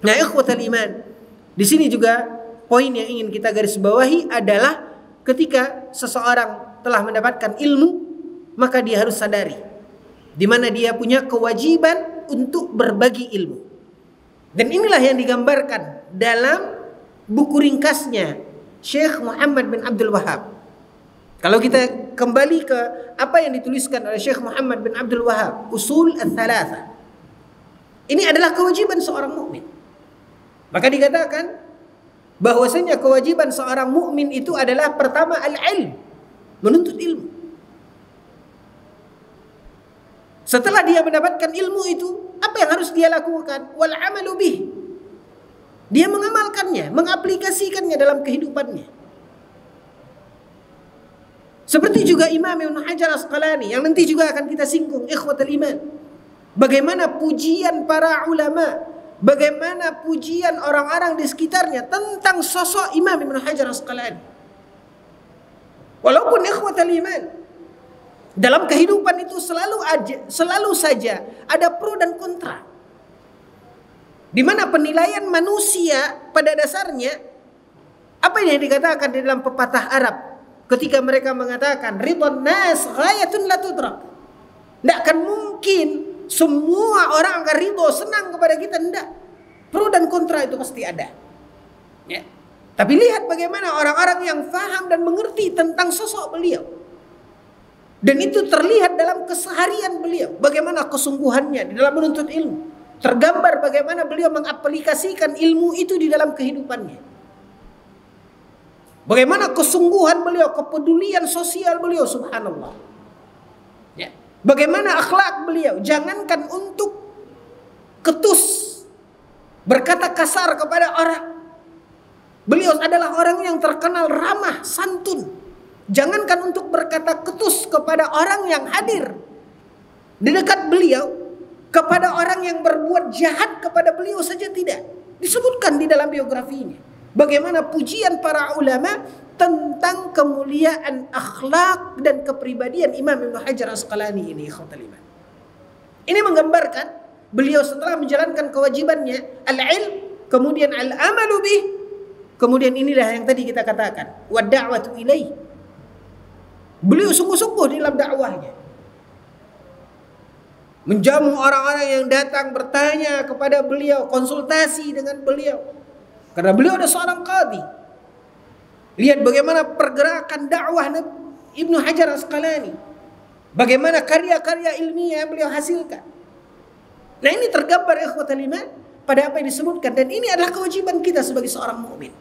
Nah, ikhwatal iman, di sini juga poin yang ingin kita garis bawahi adalah ketika seseorang telah mendapatkan ilmu, maka dia harus sadari di mana dia punya kewajiban untuk berbagi ilmu. Dan inilah yang digambarkan dalam buku ringkasnya Syekh Muhammad bin Abdul Wahhab. Kalau kita kembali ke apa yang dituliskan oleh Syekh Muhammad bin Abdul Wahhab, Usul Ats-Tsalatsah, ini adalah kewajiban seorang mukmin. Maka dikatakan bahwasanya kewajiban seorang mukmin itu adalah pertama al-ilm, menuntut ilmu. Setelah dia mendapatkan ilmu itu, apa yang harus dia lakukan? Wal amalu bih. Dia mengamalkannya, mengaplikasikannya dalam kehidupannya. Seperti juga Imam Ibn Hajar Asqalani yang nanti juga akan kita singgung, ikhwatul iman. Bagaimana pujian para ulama, bagaimana pujian orang-orang di sekitarnya tentang sosok Imam Ibn Hajar Asqalani. Walaupun ikhwatul iman, dalam kehidupan itu selalu saja ada pro dan kontra. Di mana penilaian manusia pada dasarnya, apa yang dikatakan di dalam pepatah Arab ketika mereka mengatakan ridwan nas ghayatun la tudrak. Tidak akan mungkin semua orang akan ridho, senang kepada kita. Tidak. Pro dan kontra itu pasti ada. Ya. Tapi lihat bagaimana orang-orang yang faham dan mengerti tentang sosok beliau. Dan itu terlihat dalam keseharian beliau. Bagaimana kesungguhannya di dalam menuntut ilmu. Tergambar bagaimana beliau mengaplikasikan ilmu itu di dalam kehidupannya. Bagaimana kesungguhan beliau, kepedulian sosial beliau, subhanallah. Ya. Bagaimana akhlak beliau. Jangankan untuk ketus, berkata kasar kepada orang. Beliau adalah orang yang terkenal ramah, santun. Jangankan untuk berkata ketus kepada orang yang hadir di dekat beliau, kepada orang yang berbuat jahat kepada beliau saja tidak. Disebutkan di dalam biografinya bagaimana pujian para ulama tentang kemuliaan akhlak dan kepribadian Imam Ibn Hajar Asqalani ini. Ini menggambarkan beliau setelah menjalankan kewajibannya al-ilm, kemudian al-amalu bih, kemudian inilah yang tadi kita katakan wa da'watu ilaih. Beliau sungguh-sungguh dalam dakwahnya, menjamu orang-orang yang datang bertanya kepada beliau, konsultasi dengan beliau. Karena beliau adalah seorang qadhi. Lihat bagaimana pergerakan dakwah Ibnu Hajar Asqalani. Bagaimana karya-karya ilmiah yang beliau hasilkan. Nah, ini tergambar ikhwatul iman pada apa yang disebutkan. Dan ini adalah kewajiban kita sebagai seorang mukmin.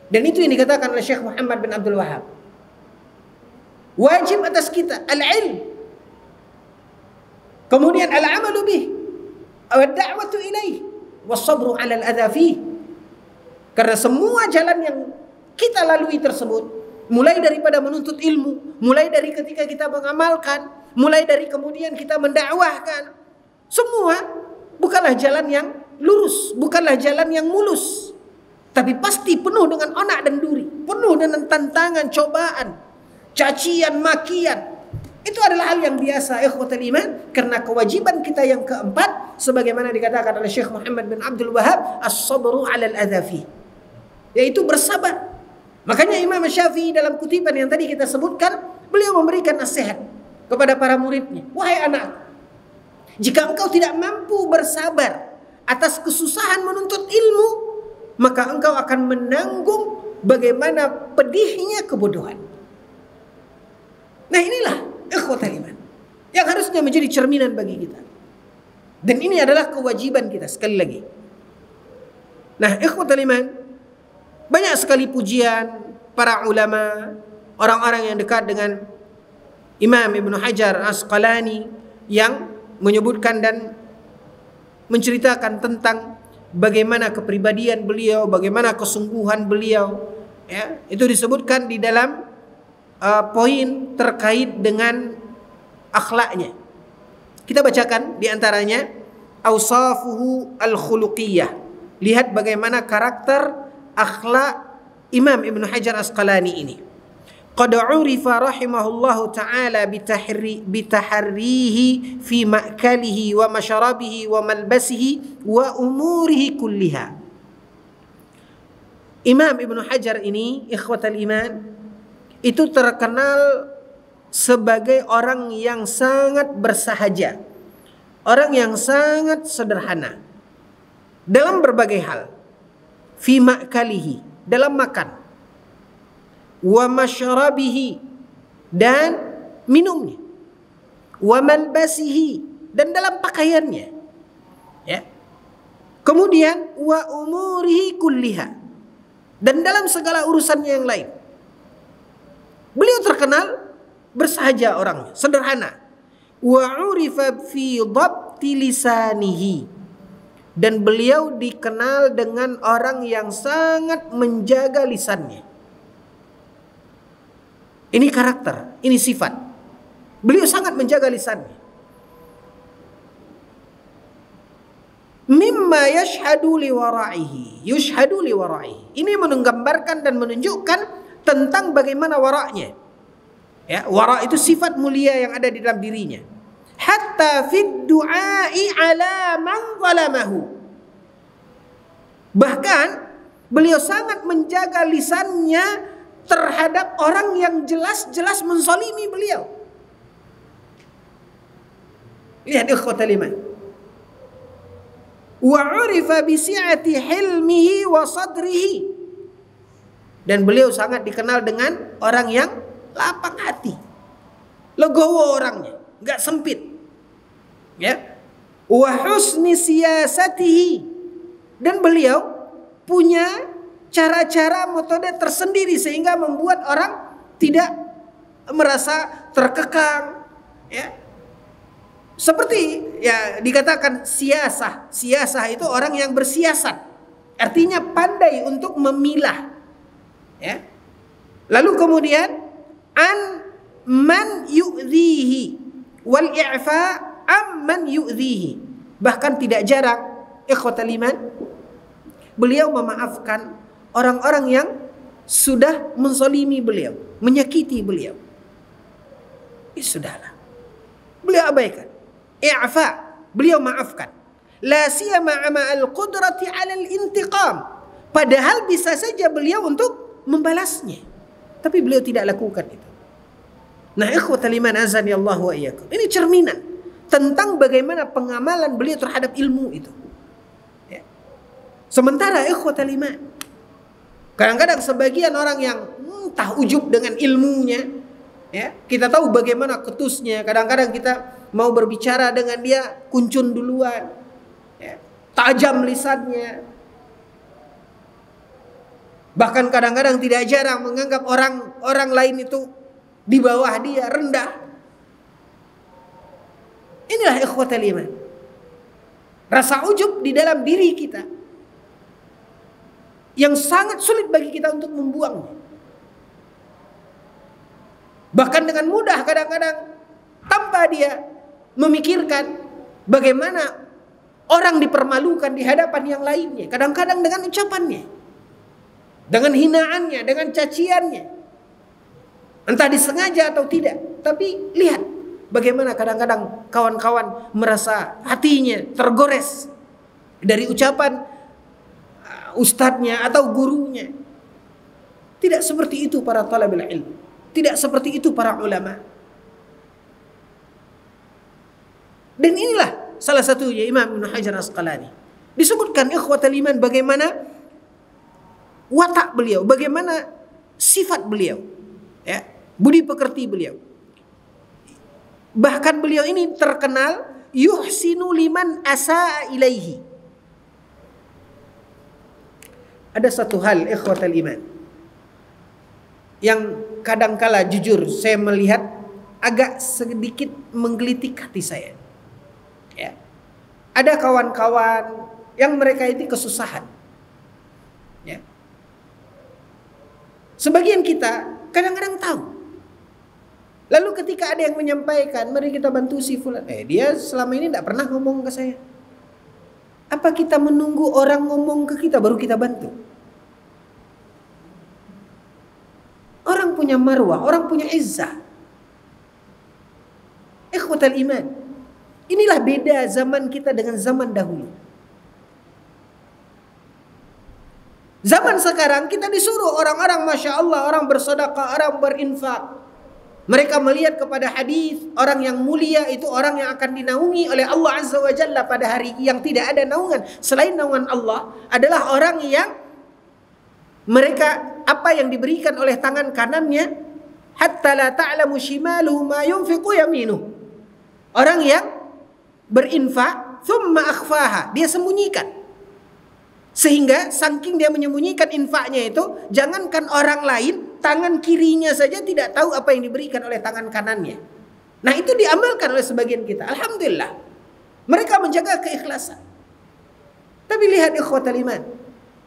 Dan itu yang dikatakan oleh Syekh Muhammad bin Abdul Wahhab. Wajib atas kita al-ilm, kemudian al-amalu bih, wad-da'watu ilaih, was-sabru 'ala al-adha fih. Karena semua jalan yang kita lalui tersebut, mulai daripada menuntut ilmu, mulai dari ketika kita mengamalkan, mulai dari kemudian kita mendakwahkan, semua bukanlah jalan yang lurus, bukanlah jalan yang mulus, tapi pasti penuh dengan onak dan duri, penuh dengan tantangan, cobaan, cacian, makian. Itu adalah hal yang biasa ikhwatul iman, karena kewajiban kita yang keempat sebagaimana dikatakan oleh Syekh Muhammad bin Abdul Wahhab, as-sabru 'ala al-adzafi, yaitu bersabar. Makanya Imam Syafi'i dalam kutipan yang tadi kita sebutkan, beliau memberikan nasihat kepada para muridnya, wahai anak, jika engkau tidak mampu bersabar atas kesusahan menuntut ilmu, maka engkau akan menanggung bagaimana pedihnya kebodohan. Nah, inilah ikhwatul iman yang harusnya menjadi cerminan bagi kita. Dan ini adalah kewajiban kita sekali lagi. Nah, ikhwatul iman, banyak sekali pujian para ulama, orang-orang yang dekat dengan Imam Ibn Hajar Asqalani yang menyebutkan dan menceritakan tentang bagaimana kepribadian beliau, bagaimana kesungguhan beliau. Ya, itu disebutkan di dalam poin terkait dengan akhlaknya. Kita bacakan di antaranya awsafuhu al-khuluqiyah. Lihat bagaimana karakter akhlak Imam Ibn Hajar Asqalani ini. Qad urifa rahimahullahu ta'ala bitaharrihi fi ma'kalihi wa masharabihi wa malbasihi wa umurihi kulliha. Imam Ibn Hajar ini ikhwatal iman itu terkenal sebagai orang yang sangat bersahaja, orang yang sangat sederhana dalam berbagai hal. Fi ma'kalihi, dalam makan, wa masyrabihi, dan minumnya, wa malbasihi, dan dalam pakaiannya, ya. Kemudian wa umurihi kulliha, dan dalam segala urusannya yang lain. Beliau terkenal bersahaja orangnya, sederhana. Wa urifa fi dhabti lisanihi, dan beliau dikenal dengan orang yang sangat menjaga lisannya. Ini karakter, ini sifat. Beliau sangat menjaga lisannya. Mimma yashhadu li wara'ihi, yushhadu li wara'ihi. Ini menggambarkan dan menunjukkan tentang bagaimana waraknya. Ya, wara itu sifat mulia yang ada di dalam dirinya. Hatta fid du'ai ala man zalamahu. Bahkan beliau sangat menjaga lisannya terhadap orang yang jelas-jelas menzalimi beliau. Lihat ikhwatal iman. Wa 'urifa bi si'ati hilmihi wa sadrihi. Dan beliau sangat dikenal dengan orang yang lapang hati. Legowo orangnya, enggak sempit. Ya. Wa husni siyasatihi, dan beliau punya cara-cara metode tersendiri sehingga membuat orang tidak merasa terkekang, ya. Seperti ya dikatakan siasah. Siasah itu orang yang bersiasat. Artinya pandai untuk memilah, ya. Lalu kemudian an man yu'dhihi wal i'fa amman yu'dhihi. Bahkan tidak jarang ikhwatal iman, beliau memaafkan orang-orang yang sudah menzalimi beliau, menyakiti beliau. Sudahlah, beliau abaikan. I'fa, beliau maafkan. La siyama ma'al qudrati 'alal intiqam. Padahal bisa saja beliau untuk membalasnya, tapi beliau tidak lakukan itu. Nah, ikhwatal iman azani Allah wa iyyakum. Ini cerminan tentang bagaimana pengamalan beliau terhadap ilmu itu. Ya. Sementara ikhwatal iman, kadang-kadang sebagian orang yang ujub dengan ilmunya, ya, kita tahu bagaimana ketusnya. Kadang-kadang kita mau berbicara dengan dia kuncun duluan, ya, tajam lisannya. Bahkan kadang-kadang tidak jarang menganggap orang lain itu di bawah dia, rendah. Inilah ikhwatal iman, rasa ujub di dalam diri kita yang sangat sulit bagi kita untuk membuangnya. Bahkan dengan mudah kadang-kadang tanpa dia memikirkan bagaimana orang dipermalukan di hadapan yang lainnya. Kadang-kadang dengan ucapannya, dengan hinaannya, dengan caciannya, entah disengaja atau tidak. Tapi lihat bagaimana kadang-kadang kawan-kawan merasa hatinya tergores dari ucapan ustadznya atau gurunya. Tidak seperti itu para talabul ilm, tidak seperti itu para ulama. Dan inilah salah satunya Imam Ibnu Hajar Asqalani. Disebutkan ikhwatal iman bagaimana watak beliau, bagaimana sifat beliau, ya, budi pekerti beliau. Bahkan beliau ini terkenal yuhsinu liman asaa ilaihi. Ada satu hal ikhwatal iman yang kadangkala jujur saya melihat agak sedikit menggelitik hati saya. Ya. Ada kawan-kawan yang mereka itu kesusahan. Ya. Sebagian kita kadang-kadang tahu. Lalu ketika ada yang menyampaikan, mari kita bantu si fulan. Dia selama ini tidak pernah ngomong ke saya. Apa kita menunggu orang ngomong ke kita baru kita bantu? Orang punya marwah, orang punya izzah. Ikhwatal iman. Inilah beda zaman kita dengan zaman dahulu. Zaman sekarang kita disuruh orang-orang Masya Allah, orang bersedekah, orang berinfak. Mereka melihat kepada hadis orang yang mulia itu orang yang akan dinaungi oleh Allah Azza wa Jalla pada hari yang tidak ada naungan selain naungan Allah, adalah orang yang mereka apa yang diberikan oleh tangan kanannya hatta la ta'lamu shimaluhu ma yunfiqu yaminuh. Orang yang berinfak thumma akhfaha, dia sembunyikan. Sehingga saking dia menyembunyikan infaknya itu, jangankan orang lain, tangan kirinya saja tidak tahu apa yang diberikan oleh tangan kanannya. Nah, itu diamalkan oleh sebagian kita. Alhamdulillah. Mereka menjaga keikhlasan. Tapi lihat ikhwatal iman,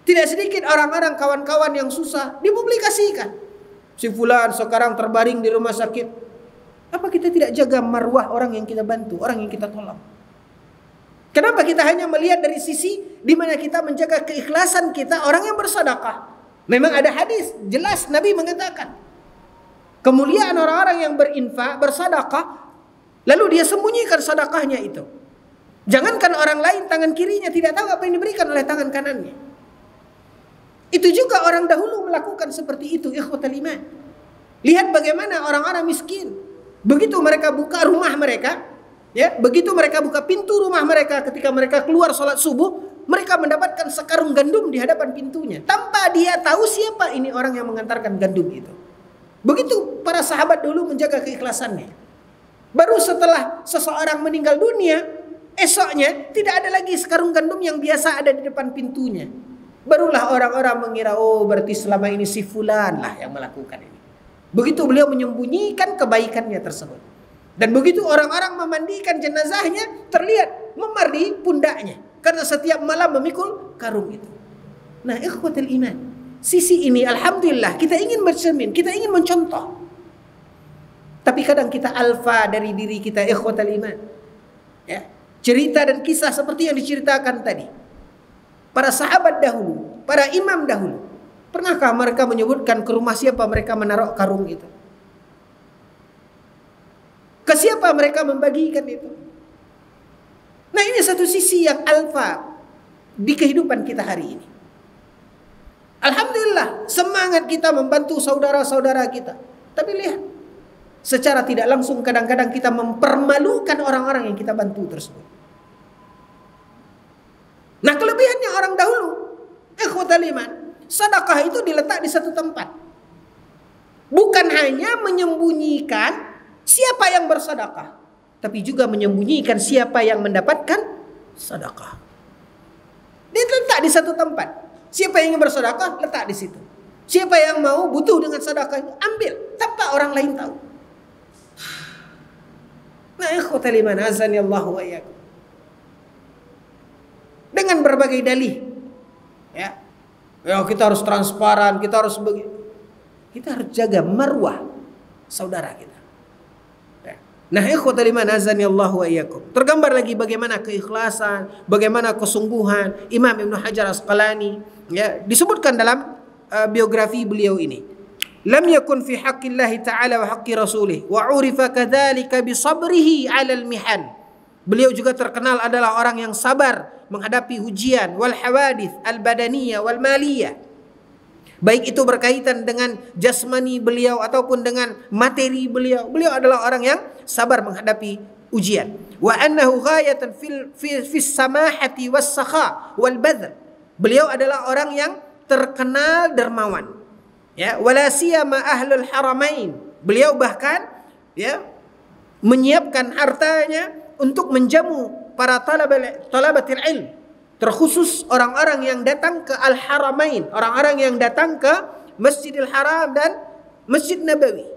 tidak sedikit orang-orang kawan-kawan yang susah dipublikasikan. Si fulan sekarang terbaring di rumah sakit. Apa kita tidak jaga marwah orang yang kita bantu, orang yang kita tolong? Kenapa kita hanya melihat dari sisi di mana kita menjaga keikhlasan kita, orang yang bersedekah? Memang ada hadis jelas Nabi mengatakan kemuliaan orang-orang yang berinfak, bersedekah, lalu dia sembunyikan sedekahnya itu. Jangankan orang lain, tangan kirinya tidak tahu apa yang diberikan oleh tangan kanannya. Itu juga orang dahulu melakukan seperti itu, ikhwatal iman. Lihat bagaimana orang-orang miskin, begitu mereka buka rumah mereka, ya, begitu mereka buka pintu rumah mereka ketika mereka keluar sholat subuh, mereka mendapatkan sekarung gandum di hadapan pintunya tanpa dia tahu siapa ini orang yang mengantarkan gandum itu. Begitu para sahabat dulu menjaga keikhlasannya. Baru setelah seseorang meninggal dunia, esoknya tidak ada lagi sekarung gandum yang biasa ada di depan pintunya. Barulah orang-orang mengira, oh berarti selama ini si fulan lah yang melakukan ini. Begitu beliau menyembunyikan kebaikannya tersebut. Dan begitu orang-orang memandikan jenazahnya, terlihat memar di pundaknya karena setiap malam memikul karung itu. Nah, ikhwatul iman, sisi ini alhamdulillah kita ingin bercermin, kita ingin mencontoh. Tapi kadang kita alfa dari diri kita, ikhwatul iman. Ya, cerita dan kisah seperti yang diceritakan tadi. Para sahabat dahulu, para imam dahulu, pernahkah mereka menyebutkan ke rumah siapa mereka menaruh karung itu? Ke siapa mereka membagikan itu? Nah, ini satu sisi yang alfa di kehidupan kita hari ini. Alhamdulillah, semangat kita membantu saudara-saudara kita. Tapi lihat, secara tidak langsung kadang-kadang kita mempermalukan orang-orang yang kita bantu tersebut. Nah, kelebihannya orang dahulu, ikhwatal iman, sedekah itu diletak di satu tempat. Bukan hanya menyembunyikan siapa yang bersedekah, tapi juga menyembunyikan siapa yang mendapatkan sedekah. Dia letak di satu tempat. Siapa yang ingin bersedekah, letak di situ. Siapa yang mau butuh dengan sedekah itu, ambil tanpa orang lain tahu. Nah, ikhwatal iman, azani Allah wa iyyakum. Dengan berbagai dalih, ya, kita harus transparan, kita harus jaga marwah saudara kita. Nah, ikhwatal iman, azani Allah wa iyyakum. Tergambar lagi bagaimana keikhlasan, bagaimana kesungguhan Imam Ibn Hajar Asqalani, ya, disebutkan dalam biografi beliau ini. Lam yakun fi haqqillahi ta'ala wa haqqi rasulih wa urifa kadzalika bi sabrihi 'alal mihan. Beliau juga terkenal adalah orang yang sabar menghadapi ujian wal hawadith al badaniyah wal maliyah. Baik itu berkaitan dengan jasmani beliau ataupun dengan materi beliau. Beliau adalah orang yang sabar menghadapi ujian. Wa annahu ghayatan fis samahati was sakha wal badl. Beliau adalah orang yang terkenal dermawan. Ya, wala siyama ahlul haramain. Beliau bahkan, ya, menyiapkan hartanya untuk menjamu para talabatil ilm, terkhusus orang-orang yang datang ke Al-Haramain, orang-orang yang datang ke Masjidil Haram dan Masjid Nabawi.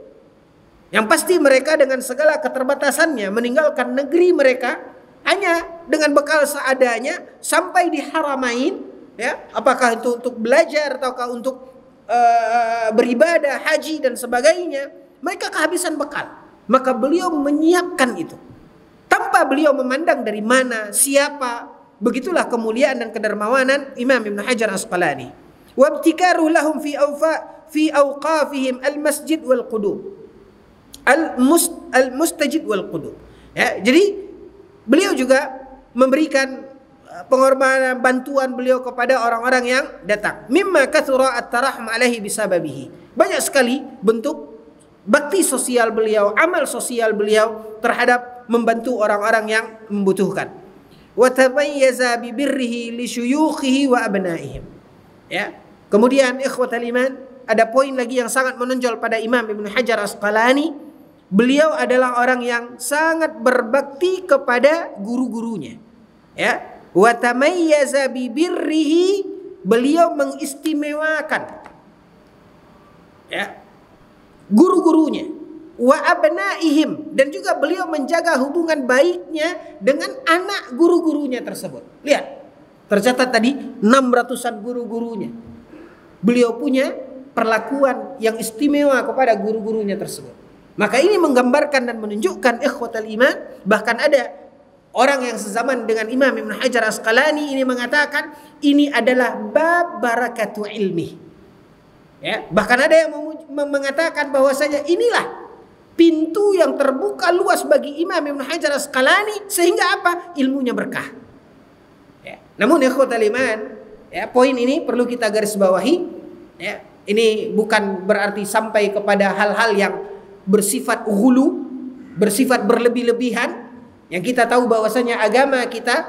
Yang pasti mereka dengan segala keterbatasannya meninggalkan negeri mereka hanya dengan bekal seadanya sampai di Haramain, ya, apakah itu untuk belajar ataukah untuk beribadah, haji dan sebagainya. Mereka kehabisan bekal, maka beliau menyiapkan itu tanpa beliau memandang dari mana, siapa. Begitulah kemuliaan dan kedermawanan Imam Ibn Hajar Asqalani. Wa ibtikaru lahum fi awqafihim al-masjid wal qudub. Al-mustajid wal qudub. Ya, jadi beliau juga memberikan pengorbanan, bantuan beliau kepada orang-orang yang datang. Mimma kathura at-tarahum alaihi bisababihi. Banyak sekali bentuk bakti sosial beliau, amal sosial beliau terhadap membantu orang-orang yang membutuhkan. Wa tamayyaza bi birrihi li syuyukhihi wa abnaihim. Ya. Kemudian ikhwatal iman, ada poin lagi yang sangat menonjol pada Imam Ibnu Hajar Asqalani. Beliau adalah orang yang sangat berbakti kepada guru-gurunya. Ya. Wa tamayyaza bi birrihi, beliau mengistimewakan ya guru-gurunya, wa abnaihim, dan juga beliau menjaga hubungan baiknya dengan anak guru-gurunya tersebut. Lihat, tercatat tadi 600-an guru-gurunya. Beliau punya perlakuan yang istimewa kepada guru-gurunya tersebut. Maka ini menggambarkan dan menunjukkan ikhwatal iman, bahkan ada orang yang sezaman dengan Imam Ibnu Hajar Asqalani ini mengatakan ini adalah bab barakatu ilmi. Ya, bahkan ada yang mengatakan bahwasanya inilah pintu yang terbuka luas bagi Imam Ibnu Hajar Asqalani sehingga apa? Ilmunya berkah. Ya. Namun ikhwatal iman, ya, poin ini perlu kita garis bawahi. Ya, ini bukan berarti sampai kepada hal-hal yang bersifat ghulu, bersifat berlebih-lebihan. Yang kita tahu bahwasanya agama kita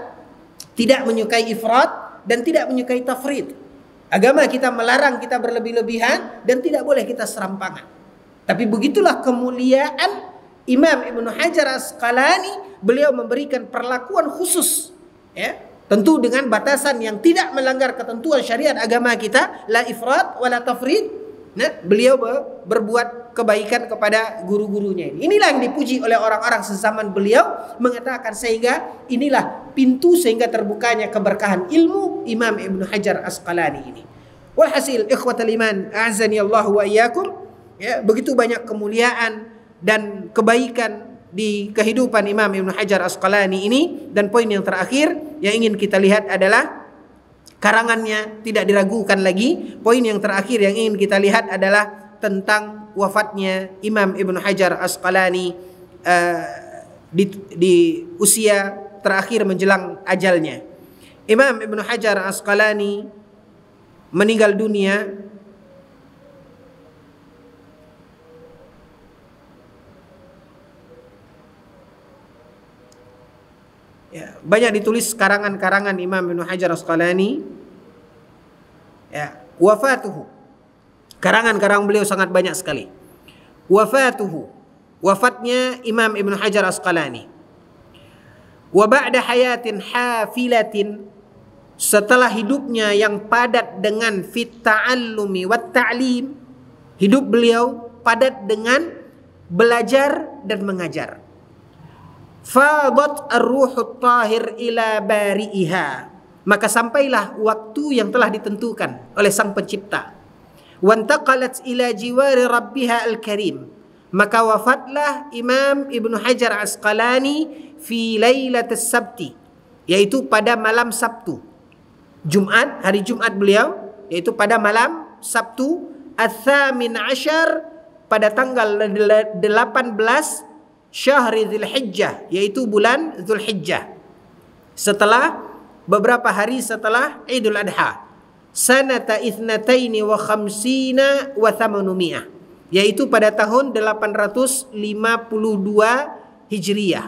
tidak menyukai ifrat dan tidak menyukai tafrid. Agama kita melarang kita berlebih-lebihan dan tidak boleh kita serampangan. Tapi begitulah kemuliaan Imam Ibnu Hajar Asqalani, beliau memberikan perlakuan khusus, ya, tentu dengan batasan yang tidak melanggar ketentuan syariat agama kita, la ifrat wala tafrid. Nah, beliau berbuat kebaikan kepada guru-gurunya ini. Inilah yang dipuji oleh orang-orang sezaman beliau, mengatakan sehingga inilah pintu sehingga terbukanya keberkahan ilmu Imam Ibnu Hajar Asqalani ini. Walhasil ikhwatal iman, a'azani Allah wa iyyakum, ya, begitu banyak kemuliaan dan kebaikan di kehidupan Imam Ibnu Hajar Asqalani ini. Dan poin yang terakhir yang ingin kita lihat adalah karangannya tidak diragukan lagi. Poin yang terakhir yang ingin kita lihat adalah tentang wafatnya Imam Ibnu Hajar Asqalani di usia terakhir menjelang ajalnya. Imam Ibnu Hajar Asqalani meninggal dunia ya, banyak ditulis karangan-karangan Imam Ibnu Hajar Asqalani. Ya, wafatuhu. Karangan-karangan beliau sangat banyak sekali. Wafatuhu. Wafatnya Imam Ibnu Hajar Asqalani. Wa ba'da hayatin hafilatin, setelah hidupnya yang padat dengan fit ta'allumi wat ta'lim, hidup beliau padat dengan belajar dan mengajar. Fadat ar-ruhut tahir ila bari'iha, maka sampailah waktu yang telah ditentukan oleh Sang Pencipta. Wantaqalat ila jiwari rabbiha al-karim, maka wafatlah Imam Ibnu Hajar Asqalani fi lailatis sabti, yaitu pada malam Sabtu. Jumat, hari Jumat beliau, yaitu pada malam Sabtu, ats-tsamin asyar, pada tanggal 18 Syahri Dzulhijjah, yaitu bulan Dzulhijjah, setelah beberapa hari setelah Idul Adha, sanata ithnataini wa khamsina wa thamanumiyah, yaitu pada tahun 852 Hijriyah.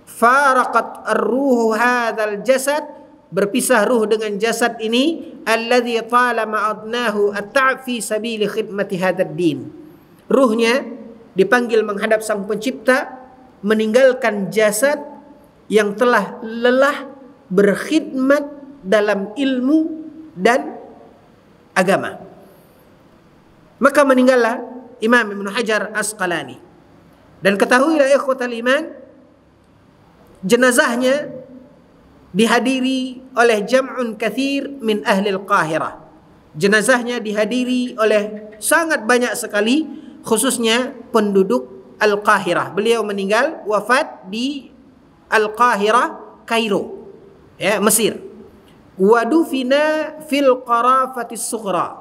Faraqat ar-ruhu hadzal jasad, berpisah ruh dengan jasad ini, alladzi talama adnahu at-ta'ab fi sabili khidmati hadzal din. Ruhnya dipanggil menghadap Sang Pencipta, meninggalkan jasad yang telah lelah berkhidmat dalam ilmu dan agama. Maka meninggallah Imam Ibnu Hajar Asqalani. Dan ketahuilah ikhwatal iman, jenazahnya dihadiri oleh jam'un katsir min ahli al-Qahirah. Jenazahnya dihadiri oleh sangat banyak sekali, khususnya penduduk Al-Qahirah. Beliau meninggal wafat di Al-Qahirah, Kairo, ya, Mesir. Wadufina fil Qarafatis Sughra,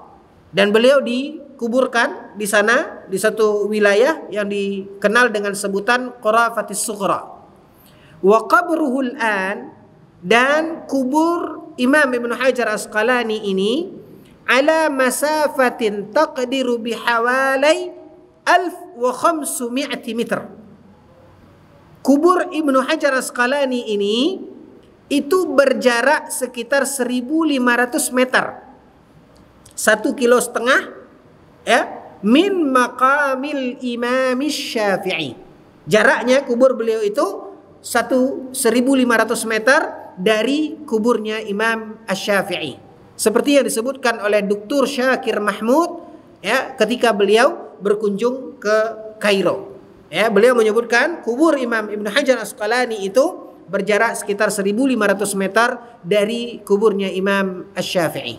dan beliau dikuburkan di sana, di satu wilayah yang dikenal dengan sebutan Qarafatis Sughra. Wa qabruhul an, dan kubur Imam Ibnu Hajar Asqalani ini ala masafatin taqdiru bihawalai 1500 meter. Kubur Ibnu Hajar Asqalani ini itu berjarak sekitar 1500 meter. 1,5 kilo ya, min maqamil Imam Syafi'i. Jaraknya kubur beliau itu 1.500 meter dari kuburnya Imam Asy-Syafi'i. Seperti yang disebutkan oleh Dr. Syakir Mahmud ya, ketika beliau berkunjung ke Kairo. Ya, beliau menyebutkan kubur Imam Ibnu Hajar Asqalani itu berjarak sekitar 1.500 meter dari kuburnya Imam Asy-Syafi'i.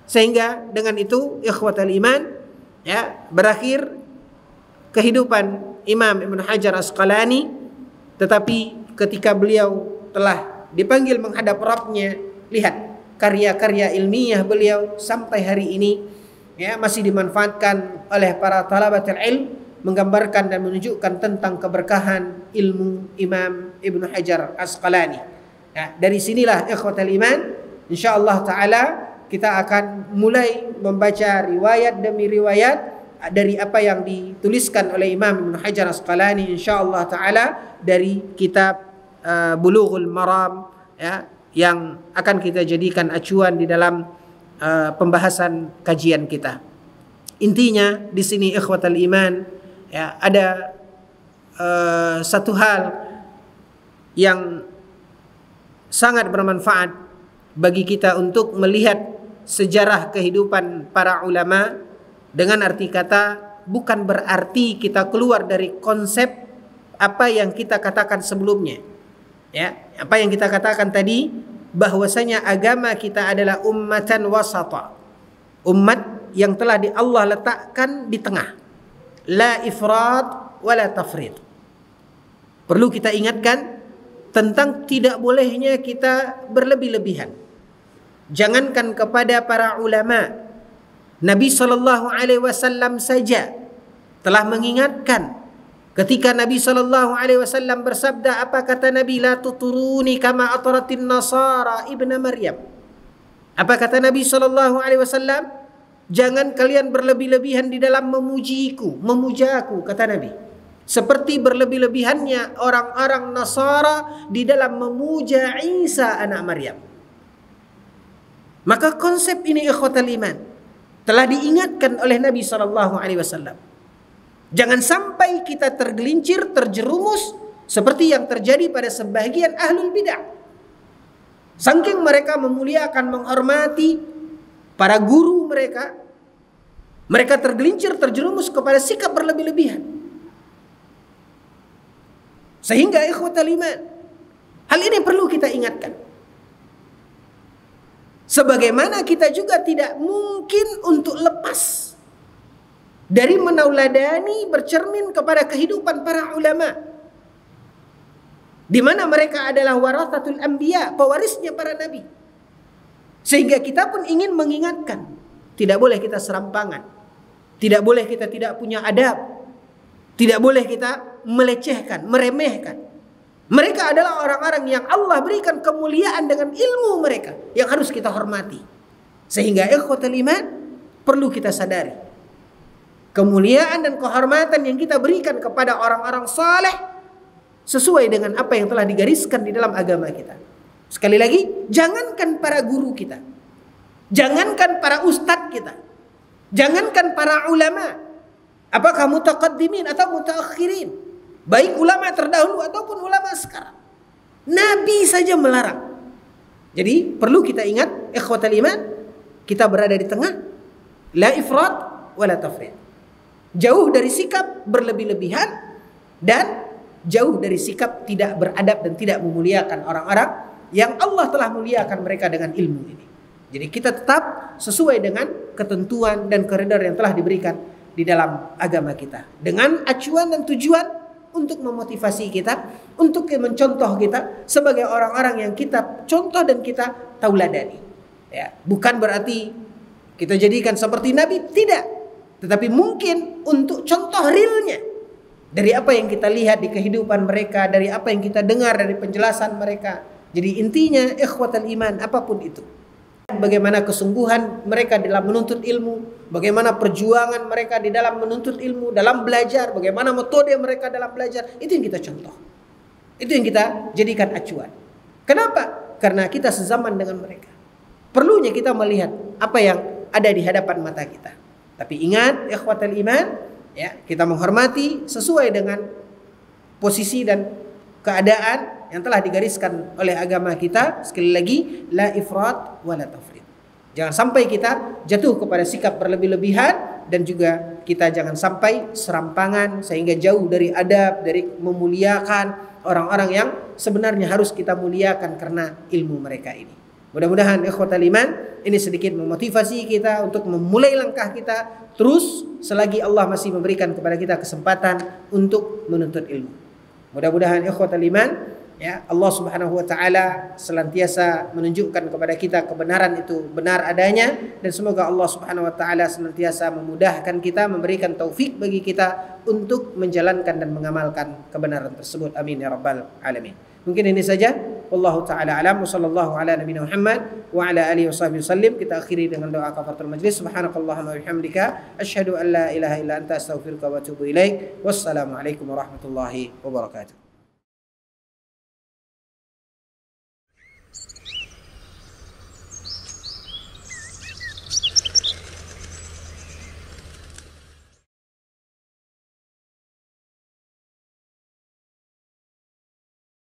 Sehingga dengan itu ikhwatal iman ya, berakhir kehidupan Imam Ibnu Hajar Asqalani. Tetapi ketika beliau telah dipanggil menghadap Rabbnya, lihat karya-karya ilmiah beliau sampai hari ini ya, masih dimanfaatkan oleh para talabatul ilm, menggambarkan dan menunjukkan tentang keberkahan ilmu Imam Ibnu Hajar Asqalani. Nah, dari sinilah ikhwatal iman, insyaallah taala kita akan mulai membaca riwayat demi riwayat dari apa yang dituliskan oleh Imam Ibnu Hajar Asqalani, insyaallah taala dari kitab Bulughul Maram ya, yang akan kita jadikan acuan di dalam pembahasan kajian kita. Intinya di sini ikhwatal iman ya, ada satu hal yang sangat bermanfaat bagi kita untuk melihat sejarah kehidupan para ulama, dengan arti kata bukan berarti kita keluar dari konsep apa yang kita katakan sebelumnya. Ya, apa yang kita katakan tadi, bahwasanya agama kita adalah ummatan wasata. Umat yang telah Allah letakkan di tengah. La ifrat wala tafrid. Perlu kita ingatkan tentang tidak bolehnya kita berlebih-lebihan. Jangankan kepada para ulama, Nabi SAW saja telah mengingatkan ketika Nabi SAW bersabda, apa kata Nabi? La tuturuni kama ataratin nasara ibna Maryam. Apa kata Nabi SAW? Jangan kalian berlebih-lebihan di dalam memujiku, memujaku, kata Nabi, seperti berlebih-lebihannya orang-orang Nasara di dalam memuja Isa anak Maryam. Maka konsep ini ikhwatal iman telah diingatkan oleh Nabi SAW. Jangan sampai kita tergelincir, terjerumus seperti yang terjadi pada sebagian ahlul bidah. Saking mereka memuliakan, menghormati para guru mereka, mereka tergelincir, terjerumus kepada sikap berlebih-lebihan. Sehingga ikhwatal iman, hal ini perlu kita ingatkan. Sebagaimana kita juga tidak mungkin untuk lepas dari menauladani, bercermin kepada kehidupan para ulama, di mana mereka adalah warathatul anbiya, pewarisnya para nabi. Sehingga kita pun ingin mengingatkan, tidak boleh kita serampangan, tidak boleh kita tidak punya adab, tidak boleh kita melecehkan, meremehkan. Mereka adalah orang-orang yang Allah berikan kemuliaan dengan ilmu mereka yang harus kita hormati. Sehingga ikhwatul iman, perlu kita sadari kemuliaan dan kehormatan yang kita berikan kepada orang-orang saleh sesuai dengan apa yang telah digariskan di dalam agama kita. Sekali lagi, jangankan para guru kita, jangankan para ustadz kita, jangankan para ulama, apakah mutaqaddimin atau mutaakhirin, baik ulama terdahulu ataupun ulama sekarang, Nabi saja melarang. Jadi perlu kita ingat ikhwatal iman, kita berada di tengah, la ifrat wala tafrid. Jauh dari sikap berlebih-lebihan dan jauh dari sikap tidak beradab dan tidak memuliakan orang-orang yang Allah telah muliakan mereka dengan ilmu ini. Jadi kita tetap sesuai dengan ketentuan dan koridor yang telah diberikan di dalam agama kita, dengan acuan dan tujuan untuk memotivasi kita, untuk mencontoh kita sebagai orang-orang yang kita contoh dan kita tauladani. Ya, bukan berarti kita jadikan seperti Nabi, tidak. Tetapi mungkin untuk contoh realnya dari apa yang kita lihat di kehidupan mereka, dari apa yang kita dengar dari penjelasan mereka. Jadi intinya ikhwatal iman apapun itu, bagaimana kesungguhan mereka dalam menuntut ilmu, bagaimana perjuangan mereka di dalam menuntut ilmu, dalam belajar, bagaimana metode mereka dalam belajar. Itu yang kita contoh, itu yang kita jadikan acuan. Kenapa? Karena kita sezaman dengan mereka. Perlunya kita melihat apa yang ada di hadapan mata kita. Tapi ingat, ikhwatal iman, ya, kita menghormati sesuai dengan posisi dan keadaan yang telah digariskan oleh agama kita. Sekali lagi, la ifrat wa la tafrit. Jangan sampai kita jatuh kepada sikap berlebih-lebihan, dan juga kita jangan sampai serampangan sehingga jauh dari adab, dari memuliakan orang-orang yang sebenarnya harus kita muliakan karena ilmu mereka ini. Mudah-mudahan ikhwatal iman ini sedikit memotivasi kita untuk memulai langkah kita terus selagi Allah masih memberikan kepada kita kesempatan untuk menuntut ilmu. Mudah-mudahan ikhwatal iman, ya, Allah Subhanahu wa taala senantiasa menunjukkan kepada kita kebenaran itu benar adanya, dan semoga Allah Subhanahu wa taala senantiasa memudahkan kita, memberikan taufik bagi kita untuk menjalankan dan mengamalkan kebenaran tersebut. Amin ya rabbal alamin. Mungkin ini saja. Wallahu taala alam, wa sallallahu ala nabiyina Muhammad wa ala alihi washabihi wasallim. Kita akhiri dengan doa kafaratul majlis. Subhanakallahumma wa bihamdika asyhadu an la ilaha illa anta astaghfiruka wa atubu ilaik. Wassalamu alaikum warahmatullahi wabarakatuh.